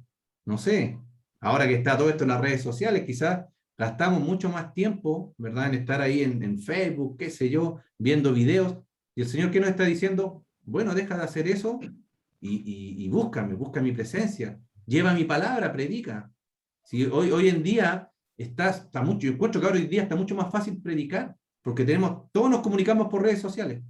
No sé. Ahora que está todo esto en las redes sociales, quizás gastamos mucho más tiempo, ¿verdad? En estar ahí en Facebook, qué sé yo, viendo videos. Y el Señor, ¿qué nos está diciendo? Bueno, deja de hacer eso y busca mi presencia. Lleva mi palabra, predica. Si hoy en día está mucho, yo encuentro que ahora hoy día está mucho más fácil predicar, porque todos nos comunicamos por redes sociales.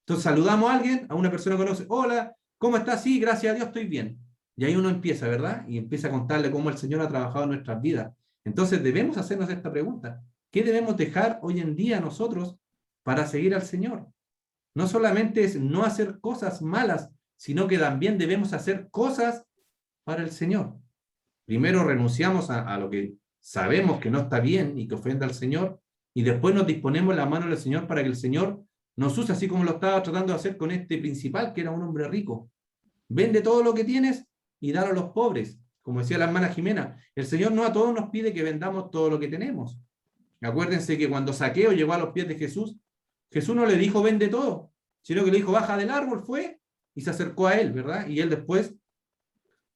Entonces saludamos a alguien, a una persona que conoce, hola, ¿cómo estás? Sí, gracias a Dios estoy bien. Y ahí uno empieza, ¿verdad? Y empieza a contarle cómo el Señor ha trabajado en nuestras vidas. Entonces debemos hacernos esta pregunta. ¿Qué debemos dejar hoy en día nosotros para seguir al Señor? No solamente es no hacer cosas malas, sino que también debemos hacer cosas para el Señor. Primero renunciamos a lo que sabemos que no está bien y que ofende al Señor, y después nos disponemos en la mano del Señor para que el Señor nos use, así como lo estaba tratando de hacer con este principal, que era un hombre rico. Vende todo lo que tienes y dalo a los pobres. Como decía la hermana Jimena, el Señor no a todos nos pide que vendamos todo lo que tenemos. Acuérdense que cuando Zaqueo llegó a los pies de Jesús, Jesús no le dijo vende todo, sino que le dijo baja del árbol, fue y se acercó a él, ¿verdad? Y él después,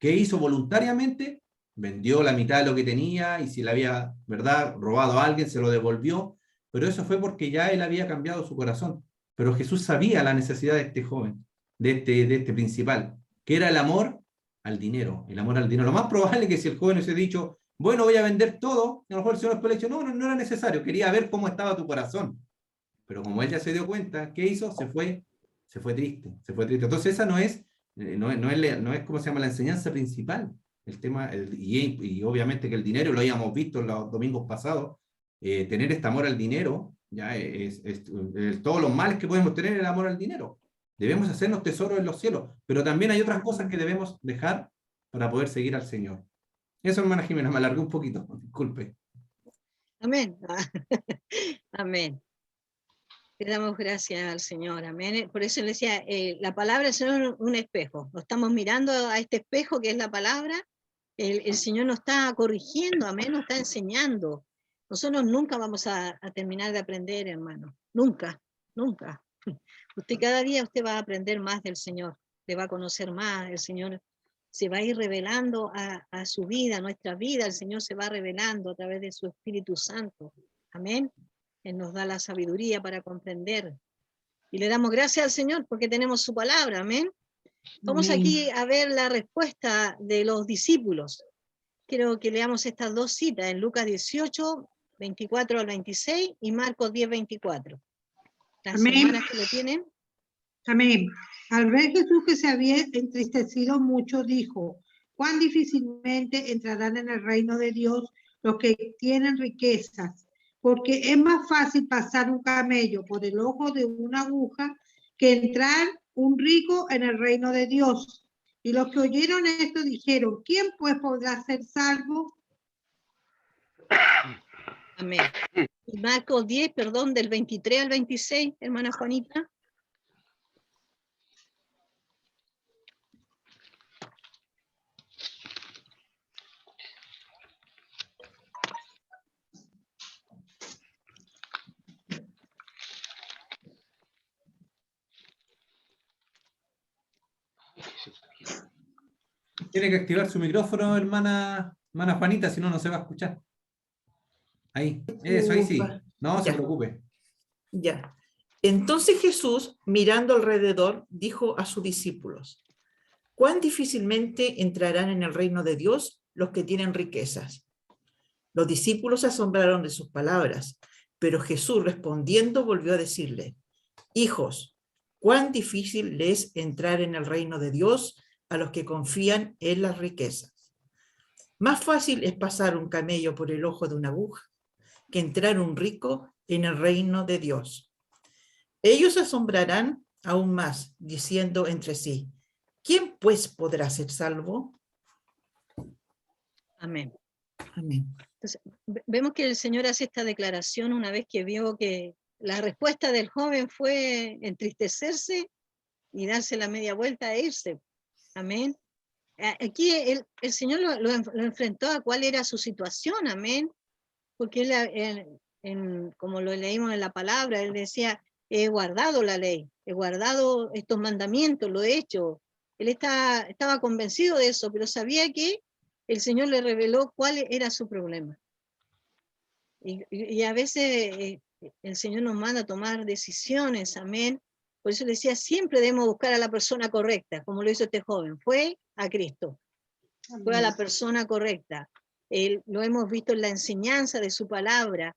¿Qué hizo voluntariamente? Vendió la mitad de lo que tenía, y si le había, ¿verdad?, robado a alguien, se lo devolvió, pero eso fue porque ya él había cambiado su corazón. Pero Jesús sabía la necesidad de este joven, de este principal, que era el amor al dinero, el amor al dinero. Lo más probable es que si el joven hubiese dicho, bueno, voy a vender todo, a lo mejor el Señor después le dijo, no era necesario, quería ver cómo estaba tu corazón. Pero como él ya se dio cuenta, ¿qué hizo? Se fue triste, se fue triste. Entonces esa no es ¿cómo se llama?, la enseñanza principal. El tema, y obviamente que el dinero, lo habíamos visto en los domingos pasados, tener este amor al dinero, ya todos los males que podemos tener, el amor al dinero. Debemos hacernos tesoros en los cielos, pero también hay otras cosas que debemos dejar para poder seguir al Señor. Eso, hermana Jimena, me alargué un poquito, disculpe. Amén. Amén. Le damos gracias al Señor, amén. Por eso le decía, la palabra del Señor es un espejo. Lo estamos mirando a este espejo que es la palabra. El Señor nos está corrigiendo, amén, nos está enseñando. Nosotros nunca vamos a terminar de aprender, hermano. Nunca, nunca. Usted cada día usted va a aprender más del Señor, le va a conocer más. El Señor se va a ir revelando a su vida, a nuestra vida. El Señor se va revelando a través de su Espíritu Santo. Amén. Él nos da la sabiduría para comprender. Y le damos gracias al Señor porque tenemos su palabra, amén. Vamos aquí a ver la respuesta de los discípulos. Quiero que leamos estas dos citas en Lucas 18, 24 al 26 y Marcos 10, 24. Las Amén. hermanas que lo tienen. Amén. Al ver Jesús que se había entristecido mucho, dijo, cuán difícilmente entrarán en el reino de Dios los que tienen riquezas, porque es más fácil pasar un camello por el ojo de una aguja que entrar un rico en el reino de Dios. Y los que oyeron esto dijeron, ¿quién pues podrá ser salvo? Amén. Y Marcos 10, perdón, del 23 al 26, hermana Juanita. Tiene que activar su micrófono, hermana Juanita, si no, no se va a escuchar. Ahí, eso, ahí sí. No se Ya. preocupe. Ya. Entonces Jesús, mirando alrededor, dijo a sus discípulos, ¿cuán difícilmente entrarán en el reino de Dios los que tienen riquezas? Los discípulos se asombraron de sus palabras, pero Jesús respondiendo volvió a decirle, hijos, ¿cuán difícil es entrar en el reino de Dios a los que confían en las riquezas? Más fácil es pasar un camello por el ojo de una aguja que entrar un rico en el reino de Dios. Ellos se asombrarán aún más, diciendo entre sí, ¿quién pues podrá ser salvo? Amén. Amén. Entonces, vemos que el Señor hace esta declaración una vez que vio que la respuesta del joven fue entristecerse y darse la media vuelta e irse. Amén. Aquí el Señor lo enfrentó a cuál era su situación, amén. Porque él, como lo leímos en la palabra, él decía, he guardado la ley, he guardado estos mandamientos, lo he hecho. Él estaba convencido de eso, pero sabía que el Señor le reveló cuál era su problema. Y a veces el Señor nos manda a tomar decisiones, amén. Por eso le decía, siempre debemos buscar a la persona correcta, como lo hizo este joven. Fue a Cristo, fue a la persona correcta. Lo hemos visto en la enseñanza de su palabra.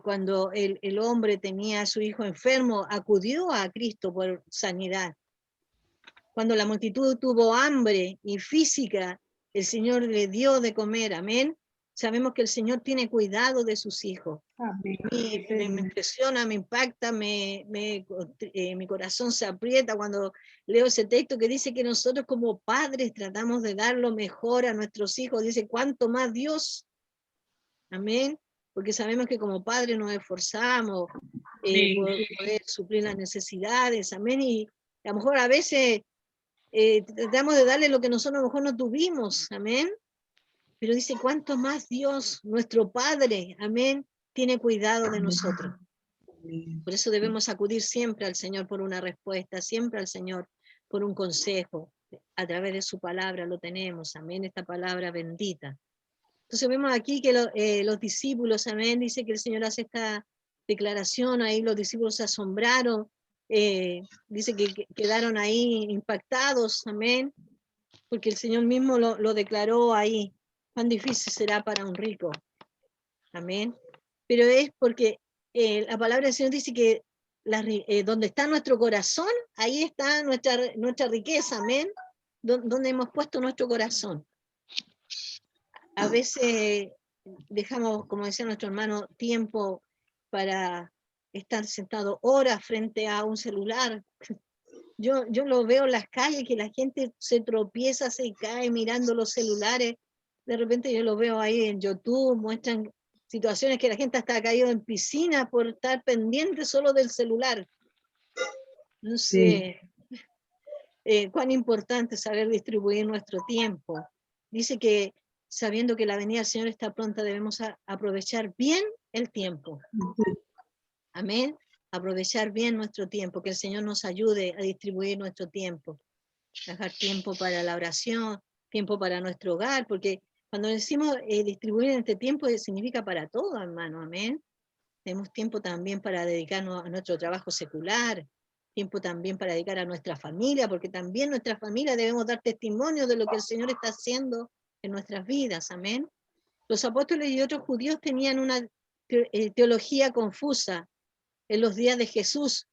Cuando el hombre tenía a su hijo enfermo, acudió a Cristo por sanidad. Cuando la multitud tuvo hambre y física, el Señor le dio de comer, amén. Sabemos que el Señor tiene cuidado de sus hijos. Me impresiona, me impacta, mi corazón se aprieta cuando leo ese texto que dice que nosotros como padres tratamos de dar lo mejor a nuestros hijos. Dice, ¿cuánto más Dios? Amén. Porque sabemos que como padres nos esforzamos por poder suplir las necesidades. Amén. Y a lo mejor a veces tratamos de darle lo que nosotros a lo mejor no tuvimos. Amén. Pero dice, ¿cuánto más Dios, nuestro Padre, amén, tiene cuidado de nosotros? Por eso debemos acudir siempre al Señor por una respuesta, siempre al Señor por un consejo. a través de su palabra lo tenemos, amén, esta palabra bendita. Entonces vemos aquí que los discípulos, amén, dice que el Señor hace esta declaración, ahí los discípulos se asombraron, dice que quedaron ahí impactados, amén, porque el Señor mismo lo declaró ahí, cuán difícil será para un rico, amén, pero es porque la palabra del Señor dice que donde está nuestro corazón, ahí está nuestra riqueza, amén, donde hemos puesto nuestro corazón. A veces dejamos, como decía nuestro hermano, tiempo para estar sentado horas frente a un celular. Yo lo veo en las calles, que la gente se tropieza, se cae mirando los celulares. De repente yo lo veo ahí en YouTube, muestran situaciones que la gente hasta ha caído en piscina por estar pendiente solo del celular. No sé cuán importante es saber distribuir nuestro tiempo. Dice que sabiendo que la venida del Señor está pronta, debemos aprovechar bien el tiempo. Amén. Aprovechar bien nuestro tiempo, que el Señor nos ayude a distribuir nuestro tiempo. Dejar tiempo para la oración, tiempo para nuestro hogar, porque cuando decimos distribuir este tiempo significa para todo, hermano, amén. Tenemos tiempo también para dedicarnos a nuestro trabajo secular, tiempo también para dedicar a nuestra familia, porque también nuestra familia debemos dar testimonio de lo que el Señor está haciendo en nuestras vidas, amén. Los apóstoles y otros judíos tenían una teología confusa en los días de Jesús.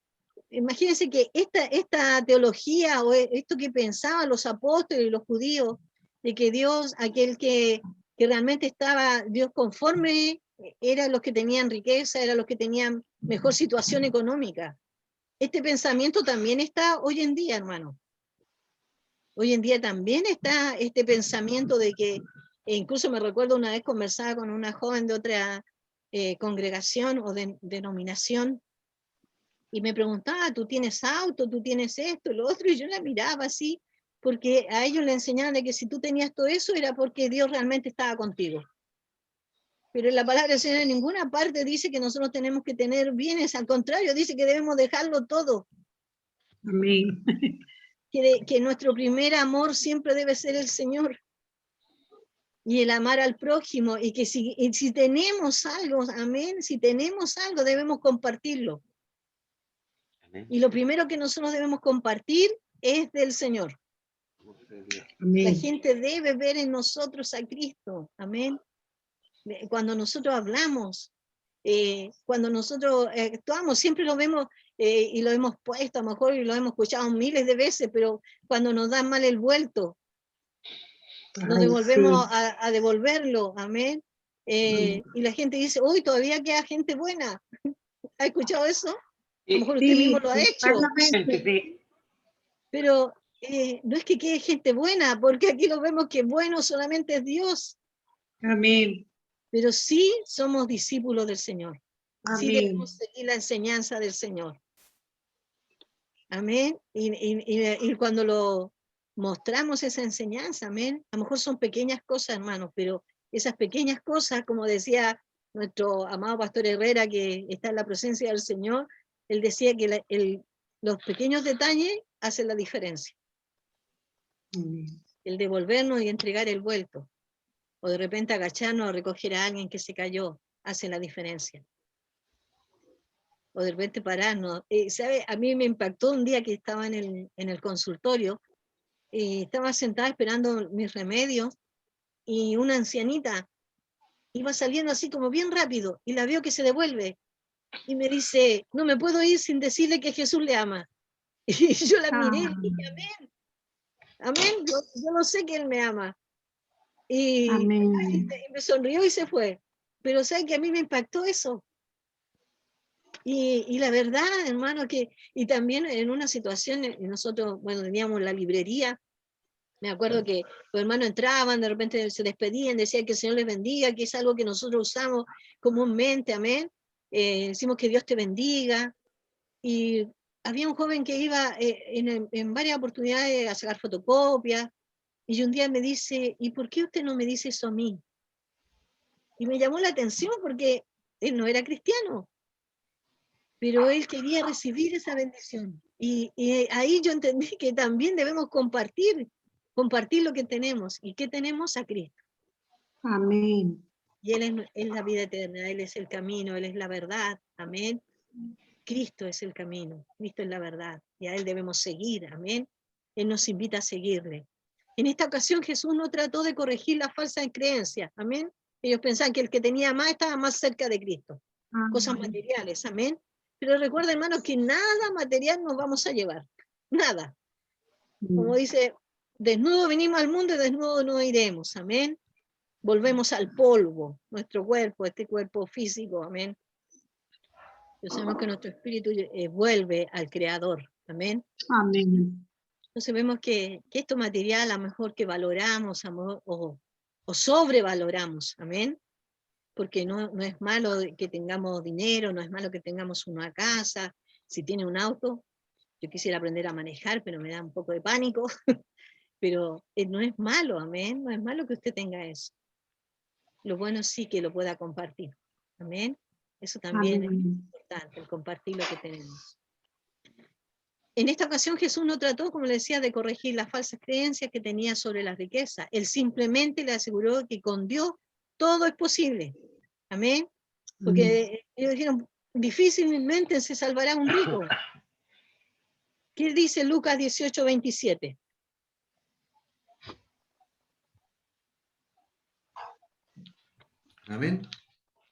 Imagínense que esta teología o esto que pensaban los apóstoles y los judíos, de que Dios, aquel que realmente estaba Dios conforme, eran los que tenían riqueza, eran los que tenían mejor situación económica. Este pensamiento también está hoy en día, hermano. Hoy en día también está este pensamiento de que, incluso me recuerdo una vez conversaba con una joven de otra congregación o denominación, y me preguntaba, ¿tú tienes auto? ¿Tú tienes esto? Lo otro, y yo la miraba así, porque a ellos le enseñaban de que si tú tenías todo eso era porque Dios realmente estaba contigo. Pero en la palabra del Señor en ninguna parte dice que nosotros tenemos que tener bienes, al contrario, dice que debemos dejarlo todo. Amén. Que nuestro primer amor siempre debe ser el Señor. Y el amar al prójimo, y que si tenemos algo, amén, si tenemos algo debemos compartirlo. Amén. Y lo primero que nosotros debemos compartir es del Señor. Amén. La gente debe ver en nosotros a Cristo, amén. Cuando nosotros hablamos, cuando nosotros actuamos, siempre lo vemos y lo hemos puesto, a lo mejor y lo hemos escuchado miles de veces, pero cuando nos dan mal el vuelto, nos devolvemos a devolverlo, amén. Y la gente dice, uy, todavía queda gente buena. ¿Ha escuchado eso? A lo mejor usted mismo lo ha hecho. Sí. Pero no es que quede gente buena, porque aquí lo vemos que bueno solamente es Dios. Amén. Pero sí somos discípulos del Señor. Sí Amén. debemos seguir la enseñanza del Señor. Amén. Y cuando lo mostramos esa enseñanza, amén, a lo mejor son pequeñas cosas, hermanos, pero esas pequeñas cosas, como decía nuestro amado pastor Herrera, que está en la presencia del Señor, él decía que los pequeños detalles hacen la diferencia. Amén. El devolvernos y entregar el vuelto, o de repente agacharnos a recoger a alguien que se cayó, hace la diferencia. O de repente pararnos. ¿Sabe? A mí me impactó un día que estaba en el consultorio, y estaba sentada esperando mis remedios, y una ancianita iba saliendo así como bien rápido, y la veo que se devuelve, y me dice, no me puedo ir sin decirle que Jesús le ama. Y yo la miré y dije, amén, amén, yo no sé que Él me ama. Y me sonrió y se fue. Pero sabe que a mí me impactó eso. Y la verdad, hermano, y también en una situación, nosotros, bueno, teníamos la librería, me acuerdo que los hermanos entraban, de repente se despedían, decían que el Señor les bendiga, que es algo que nosotros usamos comúnmente, amén. Decimos que Dios te bendiga. Y había un joven que iba en varias oportunidades a sacar fotocopias, y un día me dice, ¿y por qué usted no me dice eso a mí? Y me llamó la atención porque él no era cristiano, pero él quería recibir esa bendición. Y ahí yo entendí que también debemos compartir lo que tenemos. ¿Y qué tenemos? A Cristo. Amén. Y Él es la vida eterna, Él es el camino, Él es la verdad. Amén. Cristo es el camino, Cristo es la verdad. Y a Él debemos seguir. Amén. Él nos invita a seguirle. En esta ocasión Jesús no trató de corregir las falsas creencias. Amén. Ellos pensaban que el que tenía más estaba más cerca de Cristo. Cosas materiales. Amén. Pero recuerda, hermanos, que nada material nos vamos a llevar. Nada. Como dice, desnudo venimos al mundo y desnudo no iremos. Amén. Volvemos al polvo, nuestro cuerpo, este cuerpo físico. Amén. Pero sabemos que nuestro espíritu vuelve al Creador. Amén. Amén. Entonces vemos que esto material a lo mejor que valoramos o sobrevaloramos. Amén. Porque no es malo que tengamos dinero, no es malo que tengamos una casa, si tiene un auto. Yo quisiera aprender a manejar, pero me da un poco de pánico. Pero no es malo, amén. No es malo que usted tenga eso. Lo bueno sí que lo pueda compartir. Amén. Eso también es importante, el compartir lo que tenemos. En esta ocasión Jesús no trató, como le decía, de corregir las falsas creencias que tenía sobre la riqueza. Él simplemente le aseguró que con Dios todo es posible. Amén. Porque ellos dijeron, difícilmente se salvará un rico. ¿Qué dice Lucas 18:27? Amén.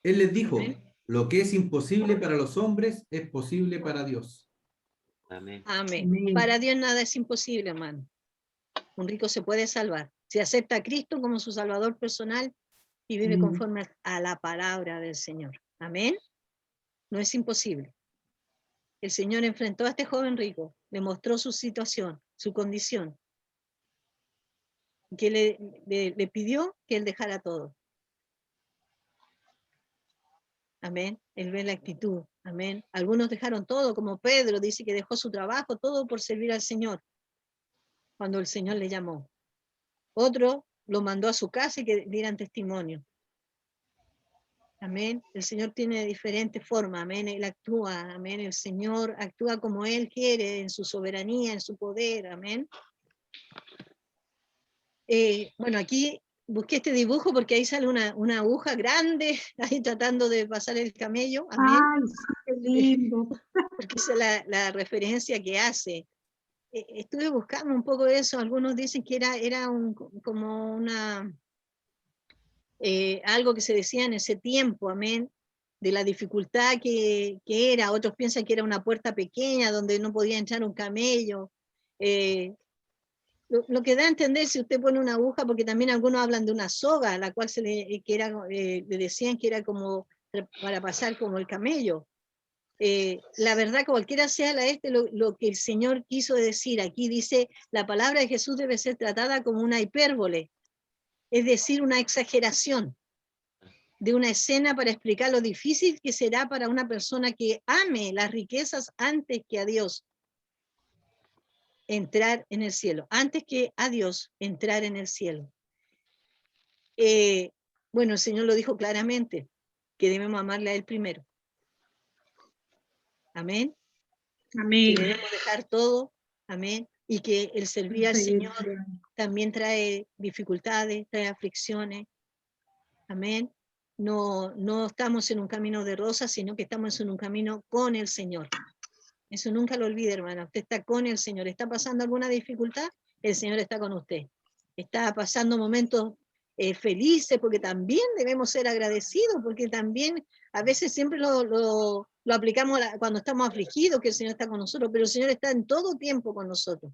Él les dijo, Amén. lo que es imposible para los hombres es posible para Dios. Amén. Amén. Amén. Para Dios nada es imposible, hermano. Un rico se puede salvar. Si acepta a Cristo como su salvador personal y vive conforme a la palabra del Señor. Amén. No es imposible. El Señor enfrentó a este joven rico, le mostró su situación, su condición, que le pidió que él dejara todo. Amén. Él ve la actitud. Amén. Algunos dejaron todo, como Pedro dice que dejó su trabajo, todo por servir al Señor, cuando el Señor le llamó. Otro lo mandó a su casa y que dieran testimonio. Amén. El Señor tiene diferentes formas. Amén. Él actúa. Amén. El Señor actúa como Él quiere, en su soberanía, en su poder. Amén. Bueno, aquí busqué este dibujo porque ahí sale una aguja grande, ahí tratando de pasar el camello. Amén. Ay, qué lindo. Porque esa es la referencia que hace. Estuve buscando un poco de eso. Algunos dicen que era como una... algo que se decía en ese tiempo, amén, de la dificultad que era. Otros piensan que era una puerta pequeña donde no podía entrar un camello. Lo que da a entender, si usted pone una aguja, porque también algunos hablan de una soga, la cual le decían que era como para pasar como el camello. La verdad, cualquiera sea lo que el Señor quiso decir, aquí dice, la palabra de Jesús debe ser tratada como una hipérbole, es decir, una exageración de una escena para explicar lo difícil que será para una persona que ame las riquezas antes que a Dios entrar en el cielo, antes que a Dios entrar en el cielo. Bueno, el Señor lo dijo claramente, que debemos amarle a Él primero. Amén. Amén. Que debemos dejar todo, amén, y que el servir al Señor también trae dificultades, trae aflicciones, amén. No estamos en un camino de rosas, sino que estamos en un camino con el Señor. Eso nunca lo olvide, hermana. Usted está con el Señor. ¿Está pasando alguna dificultad? El Señor está con usted. Está pasando momentos felices, porque también debemos ser agradecidos, porque también a veces siempre lo aplicamos cuando estamos afligidos, que el Señor está con nosotros, pero el Señor está en todo tiempo con nosotros.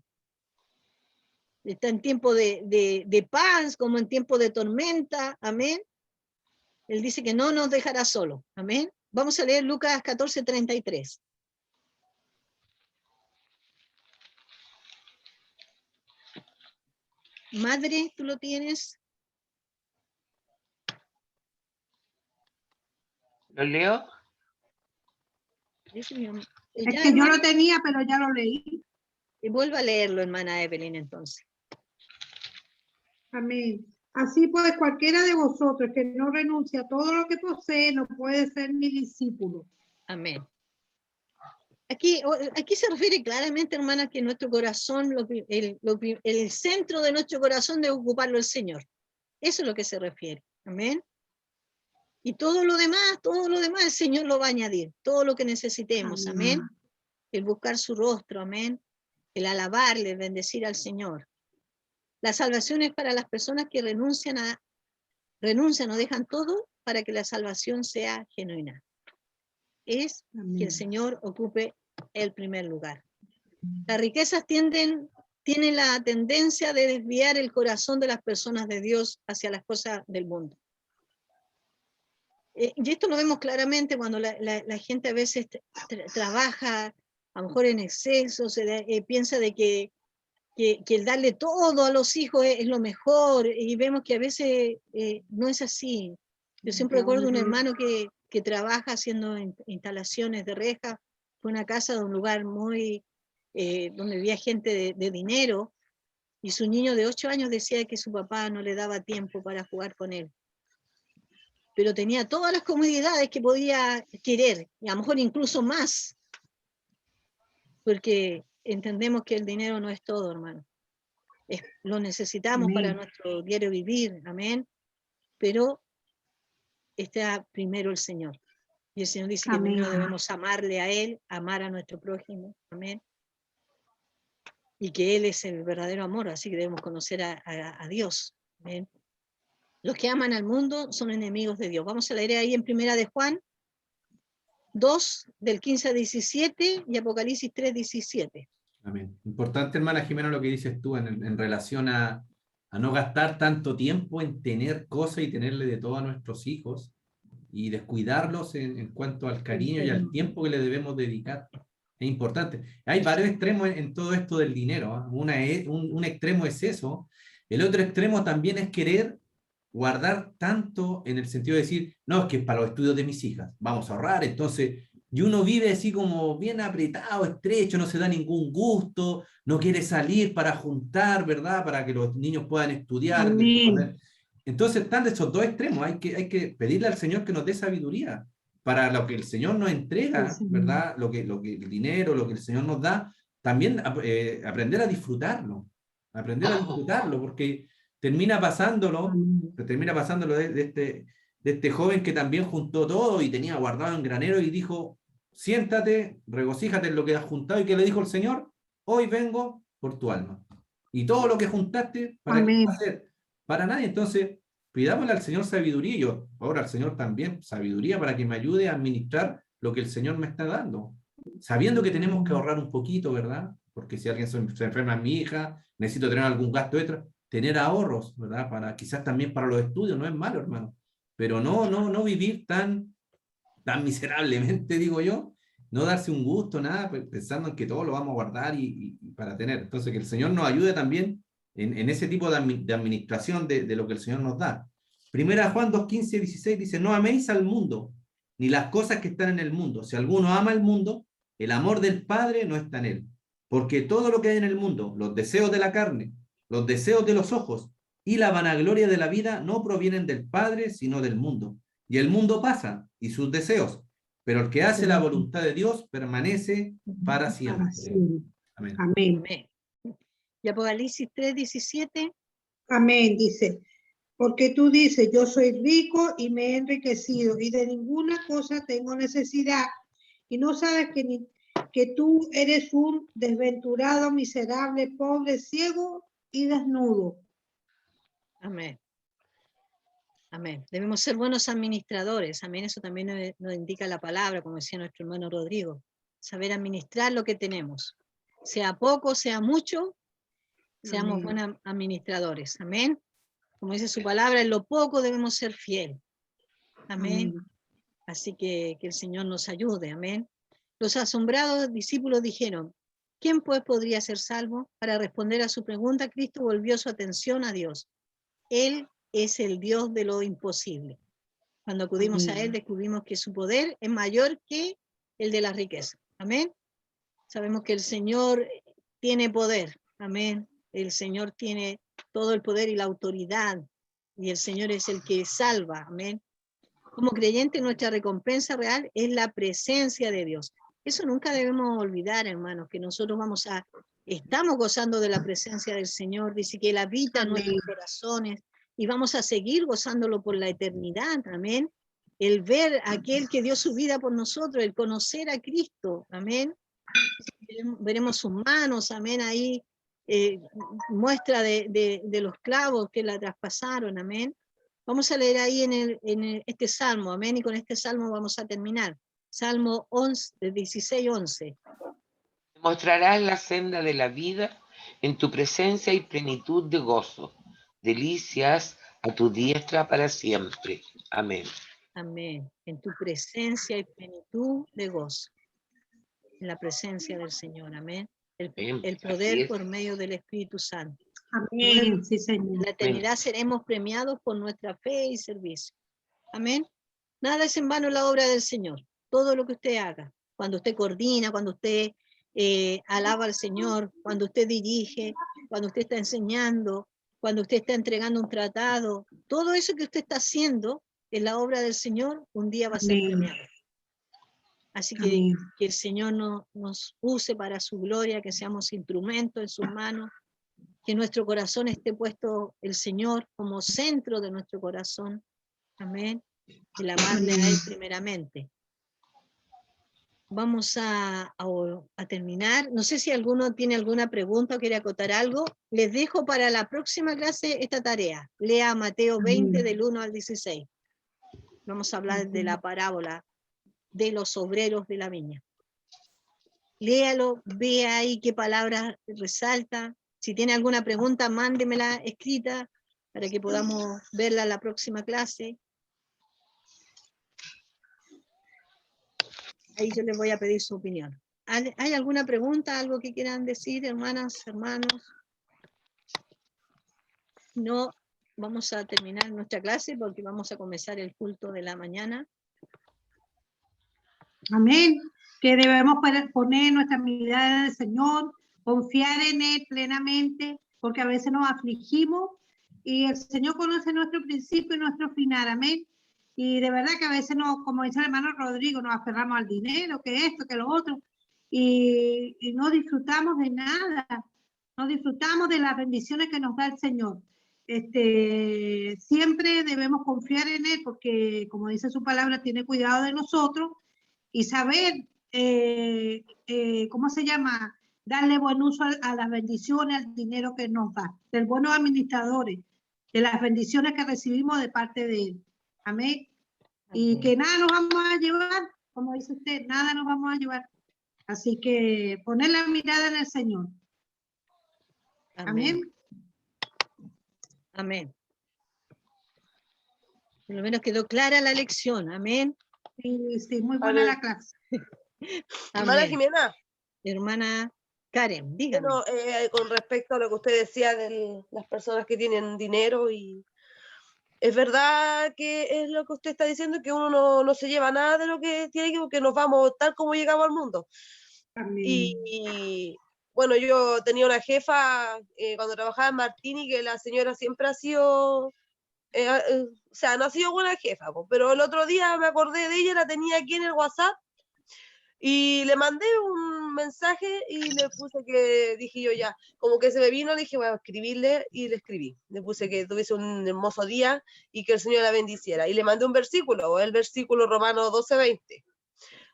Está en tiempo de paz, como en tiempo de tormenta, amén. Él dice que no nos dejará solo, amén. Vamos a leer Lucas 14:33. Madre, ¿tú lo tienes? ¿Lo leo? Es que yo lo tenía, pero ya lo leí. Y vuelva a leerlo, hermana Evelyn, entonces. Amén. Así pues, cualquiera de vosotros que no renuncia a todo lo que posee, no puede ser mi discípulo. Amén. Aquí se refiere claramente, hermana, que nuestro corazón, el centro de nuestro corazón debe ocuparlo el Señor. Eso es lo que se refiere. Amén. Y todo lo demás el Señor lo va a añadir. Todo lo que necesitemos. Amén. El buscar su rostro. Amén. El alabarle, el bendecir al Señor. La salvación es para las personas que renuncian o dejan todo para que la salvación sea genuina. Es que el Señor ocupe el primer lugar. Las riquezas tienen la tendencia de desviar el corazón de las personas de Dios hacia las cosas del mundo. Y esto lo vemos claramente cuando la gente a veces trabaja a lo mejor en exceso, piensa de que el darle todo a los hijos es lo mejor, y vemos que a veces no es así. Yo siempre recuerdo un hermano que trabaja haciendo instalaciones de rejas, fue una casa de un lugar muy, donde vivía gente de dinero, y su niño de 8 años decía que su papá no le daba tiempo para jugar con él. Pero tenía todas las comodidades que podía querer, y a lo mejor incluso más, porque entendemos que el dinero no es todo, hermano. Lo necesitamos para nuestro diario vivir, amén, pero está primero el Señor. Y el Señor dice que primero debemos amarle a Él, amar a nuestro prójimo, amén, y que Él es el verdadero amor, así que debemos conocer a Dios, amén. Los que aman al mundo son enemigos de Dios. Vamos a leer ahí en Primera de Juan 2, del 15 al 17, y Apocalipsis 3, 17. Amén. Importante, hermana Jimena, lo que dices tú en relación a no gastar tanto tiempo en tener cosas y tenerle de todo a nuestros hijos y descuidarlos en cuanto al cariño y al tiempo que le debemos dedicar. Es importante. Hay varios extremos en todo esto del dinero, ¿eh? Un extremo es eso. El otro extremo también es querer guardar tanto en el sentido de decir, no, es que es para los estudios de mis hijas, vamos a ahorrar, entonces, y uno vive así como bien apretado, estrecho, no se da ningún gusto, no quiere salir para juntar, ¿verdad? Para que los niños puedan estudiar. Entonces están de esos dos extremos, hay que pedirle al Señor que nos dé sabiduría para lo que el Señor nos entrega, ¿verdad? Lo que el dinero, lo que el Señor nos da, también aprender a disfrutarlo, porque termina pasándolo de este joven que también juntó todo y tenía guardado en granero y dijo, siéntate, regocíjate en lo que has juntado, y que le dijo el Señor, hoy vengo por tu alma. Y todo lo que juntaste, ¿para qué va a ser? Para nadie. Entonces, pidámosle al Señor sabiduría, y yo ahora al Señor también sabiduría para que me ayude a administrar lo que el Señor me está dando, sabiendo que tenemos que ahorrar un poquito, ¿verdad? Porque si alguien se enferma mi hija, necesito tener algún gasto extra, tener ahorros, ¿verdad? Quizás también para los estudios, no es malo, hermano, pero no vivir tan miserablemente, digo yo, no darse un gusto, nada, pensando en que todo lo vamos a guardar y para tener. Entonces, que el Señor nos ayude también en ese tipo de administración de lo que el Señor nos da. Primera Juan 2, 15, 16 dice, no améis al mundo, ni las cosas que están en el mundo. Si alguno ama el mundo, el amor del Padre no está en él. Porque todo lo que hay en el mundo, los deseos de la carne, los deseos de los ojos y la vanagloria de la vida no provienen del Padre, sino del mundo. Y el mundo pasa, y sus deseos, pero el que hace la voluntad de Dios permanece para siempre. Amén. Amén. Y Apocalipsis 3, 17. Amén, dice, porque tú dices, yo soy rico y me he enriquecido y de ninguna cosa tengo necesidad, y no sabes que tú eres un desventurado, miserable, pobre, ciego y desnudo. Amén. Amén. Debemos ser buenos administradores. Amén. Eso también nos indica la palabra, como decía nuestro hermano Rodrigo. Saber administrar lo que tenemos. Sea poco, sea mucho, seamos buenos administradores. Amén. Como dice su palabra, en lo poco debemos ser fieles. Amén. Así que el Señor nos ayude. Amén. Los asombrados discípulos dijeron, ¿quién pues podría ser salvo? Para responder a su pregunta, Cristo volvió su atención a Dios. Él es el Dios de lo imposible. Cuando acudimos a Él, descubrimos que su poder es mayor que el de la riqueza. Amén. Sabemos que el Señor tiene poder. Amén. El Señor tiene todo el poder y la autoridad. Y el Señor es el que salva. Amén. Como creyente, nuestra recompensa real es la presencia de Dios. Eso nunca debemos olvidar, hermanos, que nosotros estamos gozando de la presencia del Señor, dice que Él habita en nuestros corazones y vamos a seguir gozándolo por la eternidad, amén. El ver a aquel que dio su vida por nosotros, el conocer a Cristo, amén. Veremos sus manos, amén, ahí muestra de los clavos que la traspasaron, amén. Vamos a leer ahí en este salmo, amén, y con este salmo vamos a terminar. Salmo 11, 16:11. Mostrarás la senda de la vida, en tu presencia y plenitud de gozo, delicias a tu diestra para siempre. Amén. Amén. En tu presencia y plenitud de gozo. En la presencia del Señor, amén. El poder por medio del Espíritu Santo. Amén, sí, Señor. En la eternidad seremos premiados por nuestra fe y servicio. Amén. Nada es en vano la obra del Señor. Todo lo que usted haga, cuando usted coordina, cuando usted alaba al Señor, cuando usted dirige, cuando usted está enseñando, cuando usted está entregando un tratado, todo eso que usted está haciendo en la obra del Señor, un día va a ser premiado. Así que el Señor nos use para su gloria, que seamos instrumentos en sus manos, que nuestro corazón esté puesto el Señor como centro de nuestro corazón. Amén. El amarle a Él primeramente. Vamos a terminar. No sé si alguno tiene alguna pregunta o quiere acotar algo. Les dejo para la próxima clase esta tarea. Lea Mateo 20 del 1 al 16. Vamos a hablar de la parábola de los obreros de la viña. Léalo, vea ahí qué palabras resalta. Si tiene alguna pregunta, mándemela escrita para que podamos verla en la próxima clase. Ahí yo les voy a pedir su opinión. ¿Hay alguna pregunta, algo que quieran decir, hermanas, hermanos? No, vamos a terminar nuestra clase porque vamos a comenzar el culto de la mañana. Amén. Que debemos poner nuestra mirada en el Señor, confiar en Él plenamente, porque a veces nos afligimos y el Señor conoce nuestro principio y nuestro final. Amén. Y de verdad que a veces, como dice el hermano Rodrigo, nos aferramos al dinero, que esto, que lo otro, y no disfrutamos de nada, no disfrutamos de las bendiciones que nos da el Señor. Siempre debemos confiar en Él, porque como dice su palabra, tiene cuidado de nosotros, y saber, ¿cómo se llama? Darle buen uso a las bendiciones, al dinero que nos da, ser buenos administradores de las bendiciones que recibimos de parte de Él. Amén. Y que nada nos vamos a llevar, como dice usted, nada nos vamos a llevar. Así que poner la mirada en el Señor. Amén. Amén. Por lo menos quedó clara la lección. Amén. Sí, muy buena la clase. Hermana Jimena. Hermana Karen, dígame. Bueno, con respecto a lo que usted decía de las personas que tienen dinero, y es verdad que es lo que usted está diciendo, que uno no se lleva nada de lo que tiene, porque nos vamos tal como llegamos al mundo. Y bueno, yo tenía una jefa cuando trabajaba en Martini, que la señora siempre ha sido, o sea, no ha sido buena jefa, pero el otro día me acordé de ella, la tenía aquí en el WhatsApp, y le mandé un mensaje y le puse que, dije yo ya, como que se me vino, le dije voy a escribirle, y le escribí. Le puse que tuviese un hermoso día y que el Señor la bendiciera. Y le mandé un versículo, el versículo Romano 12:20,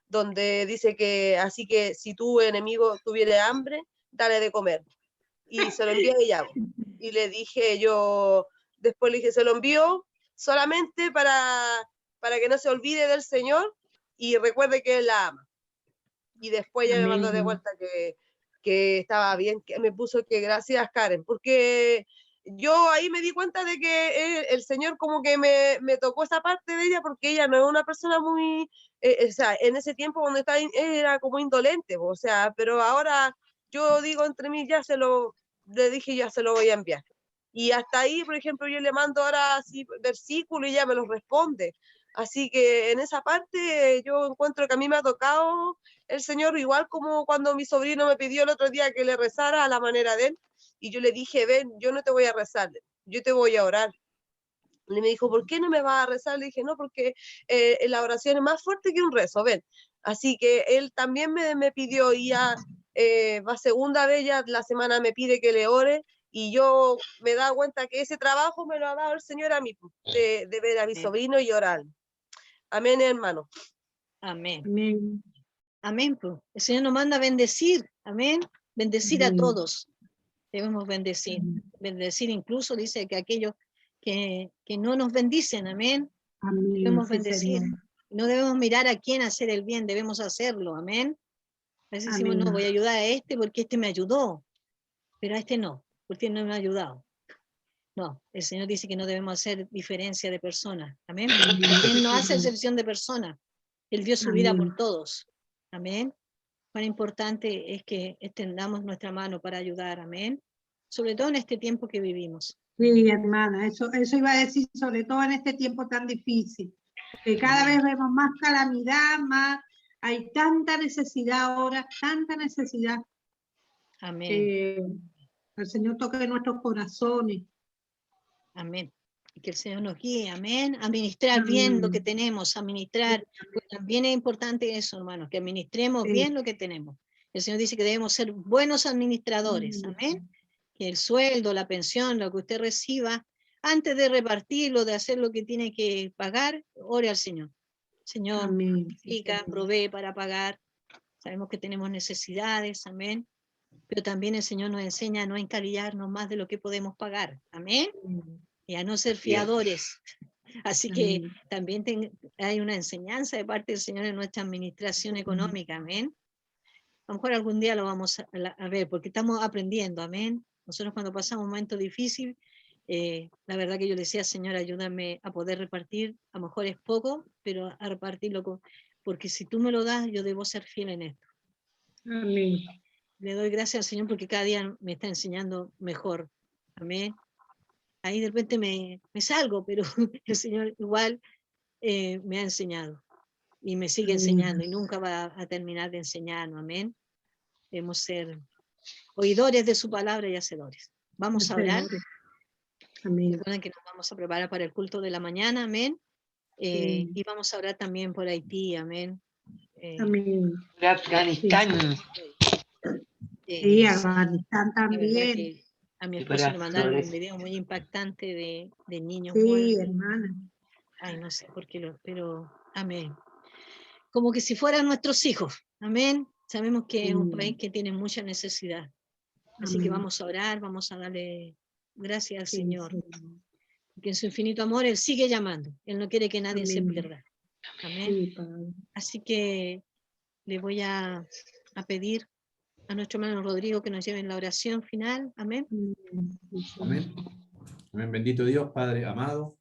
donde dice que, así que si tu enemigo tuviere hambre, dale de comer. Y se lo envié a ella. Y le dije yo, después le dije, se lo envío solamente para que no se olvide del Señor y recuerde que Él la ama. Y después ella me mandó de vuelta que estaba bien, que me puso que gracias, Karen, porque yo ahí me di cuenta de que el Señor como que me tocó esa parte de ella, porque ella no es una persona muy, o sea, en ese tiempo cuando estaba era como indolente, o sea, pero ahora yo digo entre mí, le dije ya se lo voy a enviar. Y hasta ahí, por ejemplo, yo le mando ahora así versículos y ella me los responde. Así que en esa parte yo encuentro que a mí me ha tocado el Señor, igual como cuando mi sobrino me pidió el otro día que le rezara a la manera de él, y yo le dije, ven, yo no te voy a rezar, yo te voy a orar. Y me dijo, ¿por qué no me vas a rezar? Le dije, no, porque la oración es más fuerte que un rezo, ven. Así que él también me pidió, y ya va segunda vez, ya la semana me pide que le ore, y yo me he dado cuenta que ese trabajo me lo ha dado el Señor a mí, de ver a mi sobrino y orar. Amén, hermano. Amén. Amén. Amén. Pues. El Señor nos manda a bendecir. Amén. Bendecir a todos. Debemos bendecir. Bendecir incluso, dice que aquellos que no nos bendicen. Amén. Amén. Debemos Sí, bendecir. Señor. No debemos mirar a quién hacer el bien, debemos hacerlo. Amén. A veces decimos, Amén. no, voy a ayudar a este porque este me ayudó, pero a este no, porque no me ha ayudado. No, el Señor dice que no debemos hacer diferencia de personas. Amén. Él no hace excepción de personas. Él dio su vida por todos. Amén. Cuán importante es que extendamos nuestra mano para ayudar. Amén. Sobre todo en este tiempo que vivimos. Sí, hermana, eso iba a decir, sobre todo en este tiempo tan difícil, que cada vez vemos más calamidad, más, hay tanta necesidad ahora, tanta necesidad. Amén. Que el Señor toque nuestros corazones. Amén. Y que el Señor nos guíe, amén, a administrar bien lo que tenemos, administrar, pues también es importante eso, hermanos, que administremos bien lo que tenemos. El Señor dice que debemos ser buenos administradores, amén, que el sueldo, la pensión, lo que usted reciba, antes de repartirlo, de hacer lo que tiene que pagar, ore al Señor. Señor, multiplica, provee para pagar, sabemos que tenemos necesidades, amén, pero también el Señor nos enseña a no encalillarnos más de lo que podemos pagar, amén. Y a no ser fiadores. Así que también hay una enseñanza de parte del Señor en nuestra administración económica, amén. A lo mejor algún día lo vamos a ver, porque estamos aprendiendo, amén. Nosotros cuando pasamos un momento difícil, la verdad que yo le decía, Señor, ayúdame a poder repartir, a lo mejor es poco, pero a repartirlo, porque si tú me lo das, yo debo ser fiel en esto. Amén. Le doy gracias al Señor porque cada día me está enseñando mejor, amén. Ahí de repente me salgo, pero el Señor igual me ha enseñado y me sigue enseñando y nunca va a terminar de enseñarnos, amén. Debemos ser oidores de su palabra y hacedores. Vamos a orar. Amén. Recuerden que nos vamos a preparar para el culto de la mañana, amén. Y vamos a orar también por Haití, amén. Amén. Por Afganistán. Sí, Afganistán también. A mi esposo le mandaron un video muy impactante de niños muertos. Sí, hermana. Ay, no sé por qué pero amén. Como que si fueran nuestros hijos, amén. Sabemos que es un país que tiene mucha necesidad. Así que vamos a orar, vamos a darle gracias al Señor. Que en su infinito amor Él sigue llamando. Él no quiere que nadie se pierda. Amén. Así que le voy a pedir a nuestro hermano Rodrigo que nos lleve en la oración final. Amén. Amén. Amén. Bendito Dios, Padre amado.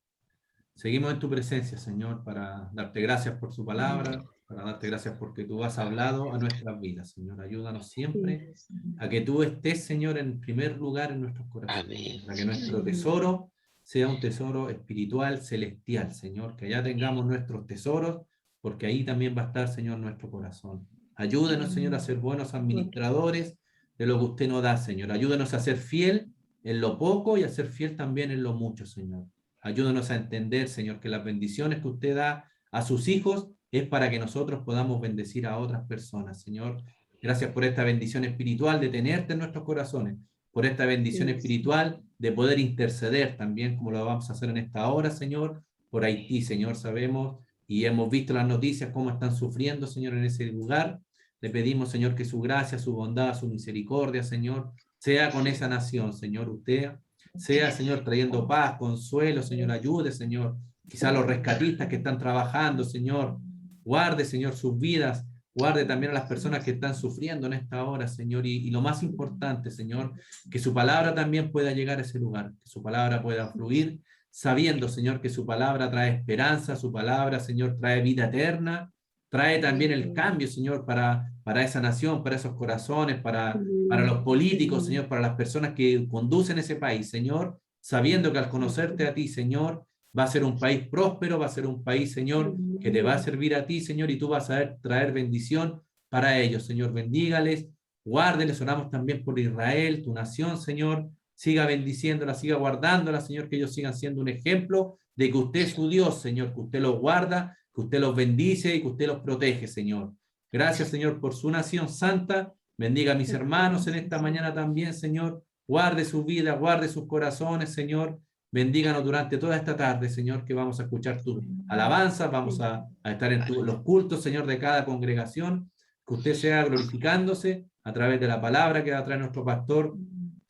Seguimos en tu presencia, Señor, para darte gracias por su palabra, para darte gracias porque tú has hablado a nuestras vidas, Señor. Ayúdanos siempre a que tú estés, Señor, en primer lugar en nuestros corazones, para que nuestro tesoro sea un tesoro espiritual, celestial, Señor, que allá tengamos nuestros tesoros, porque ahí también va a estar, Señor, nuestro corazón. Ayúdenos, Señor, a ser buenos administradores de lo que usted nos da, Señor. Ayúdenos a ser fiel en lo poco y a ser fiel también en lo mucho, Señor. Ayúdanos a entender, Señor, que las bendiciones que usted da a sus hijos es para que nosotros podamos bendecir a otras personas, Señor. Gracias por esta bendición espiritual de tenerte en nuestros corazones, por esta bendición espiritual de poder interceder también, como lo vamos a hacer en esta hora, Señor, por Haití, Señor. Sabemos y hemos visto las noticias cómo están sufriendo, Señor, en ese lugar. Le pedimos, Señor, que su gracia, su bondad, su misericordia, Señor, sea con esa nación, Señor. Usted sea, Señor, trayendo paz, consuelo, Señor, ayude, Señor. Quizá los rescatistas que están trabajando, Señor, guarde, Señor, sus vidas, guarde también a las personas que están sufriendo en esta hora, Señor, y lo más importante, Señor, que su palabra también pueda llegar a ese lugar, que su palabra pueda fluir, sabiendo, Señor, que su palabra trae esperanza, su palabra, Señor, trae vida eterna, trae también el cambio, Señor, para esa nación, para esos corazones, para los políticos, Señor, para las personas que conducen ese país, Señor, sabiendo que al conocerte a ti, Señor, va a ser un país próspero, va a ser un país, Señor, que te va a servir a ti, Señor, y tú vas a traer bendición para ellos, Señor. Bendígales, guárdeles, oramos también por Israel, tu nación, Señor, siga bendiciéndola, siga guardándola, Señor, que ellos sigan siendo un ejemplo de que usted es su Dios, Señor, que usted los guarda, que usted los bendice y que usted los protege, Señor. Gracias, Señor, por su nación santa. Bendiga a mis hermanos en esta mañana también, Señor. Guarde su vida, guarde sus corazones, Señor. Bendíganos durante toda esta tarde, Señor, que vamos a escuchar tu alabanza, vamos a estar en los cultos, Señor, de cada congregación. Que usted sea glorificándose a través de la palabra que va a traer nuestro pastor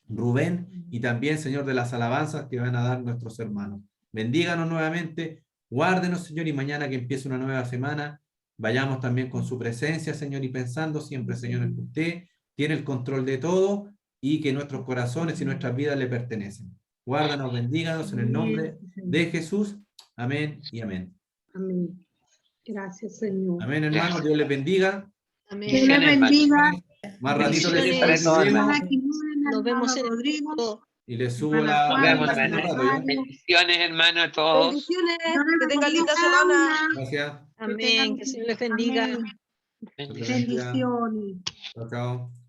Rubén y también, Señor, de las alabanzas que van a dar nuestros hermanos. Bendíganos nuevamente, guárdenos, Señor, y mañana que empiece una nueva semana, vayamos también con su presencia, Señor, y pensando siempre, Señor, en que usted tiene el control de todo y que nuestros corazones y nuestras vidas le pertenecen. Guárdanos, bendíganos en el nombre de Jesús. Amén y amén. Amén. Gracias, Señor. Amén, hermanos. Dios les bendiga. Amén. Dios les bendiga. Más ratito les Bendiciones. Hermana Quimena, Nos vemos hermano en Rodrigo. y les subo Hermana la... Juan, Nos vemos, hermana hermano. Mario. Bendiciones, hermano, a todos. Bendiciones, Dios les que tengan bendiga linda cada semana. una. Gracias. Amén. Que el Señor les bendiga. Amén. Bendiciones. Bendiciones. Chao, chao.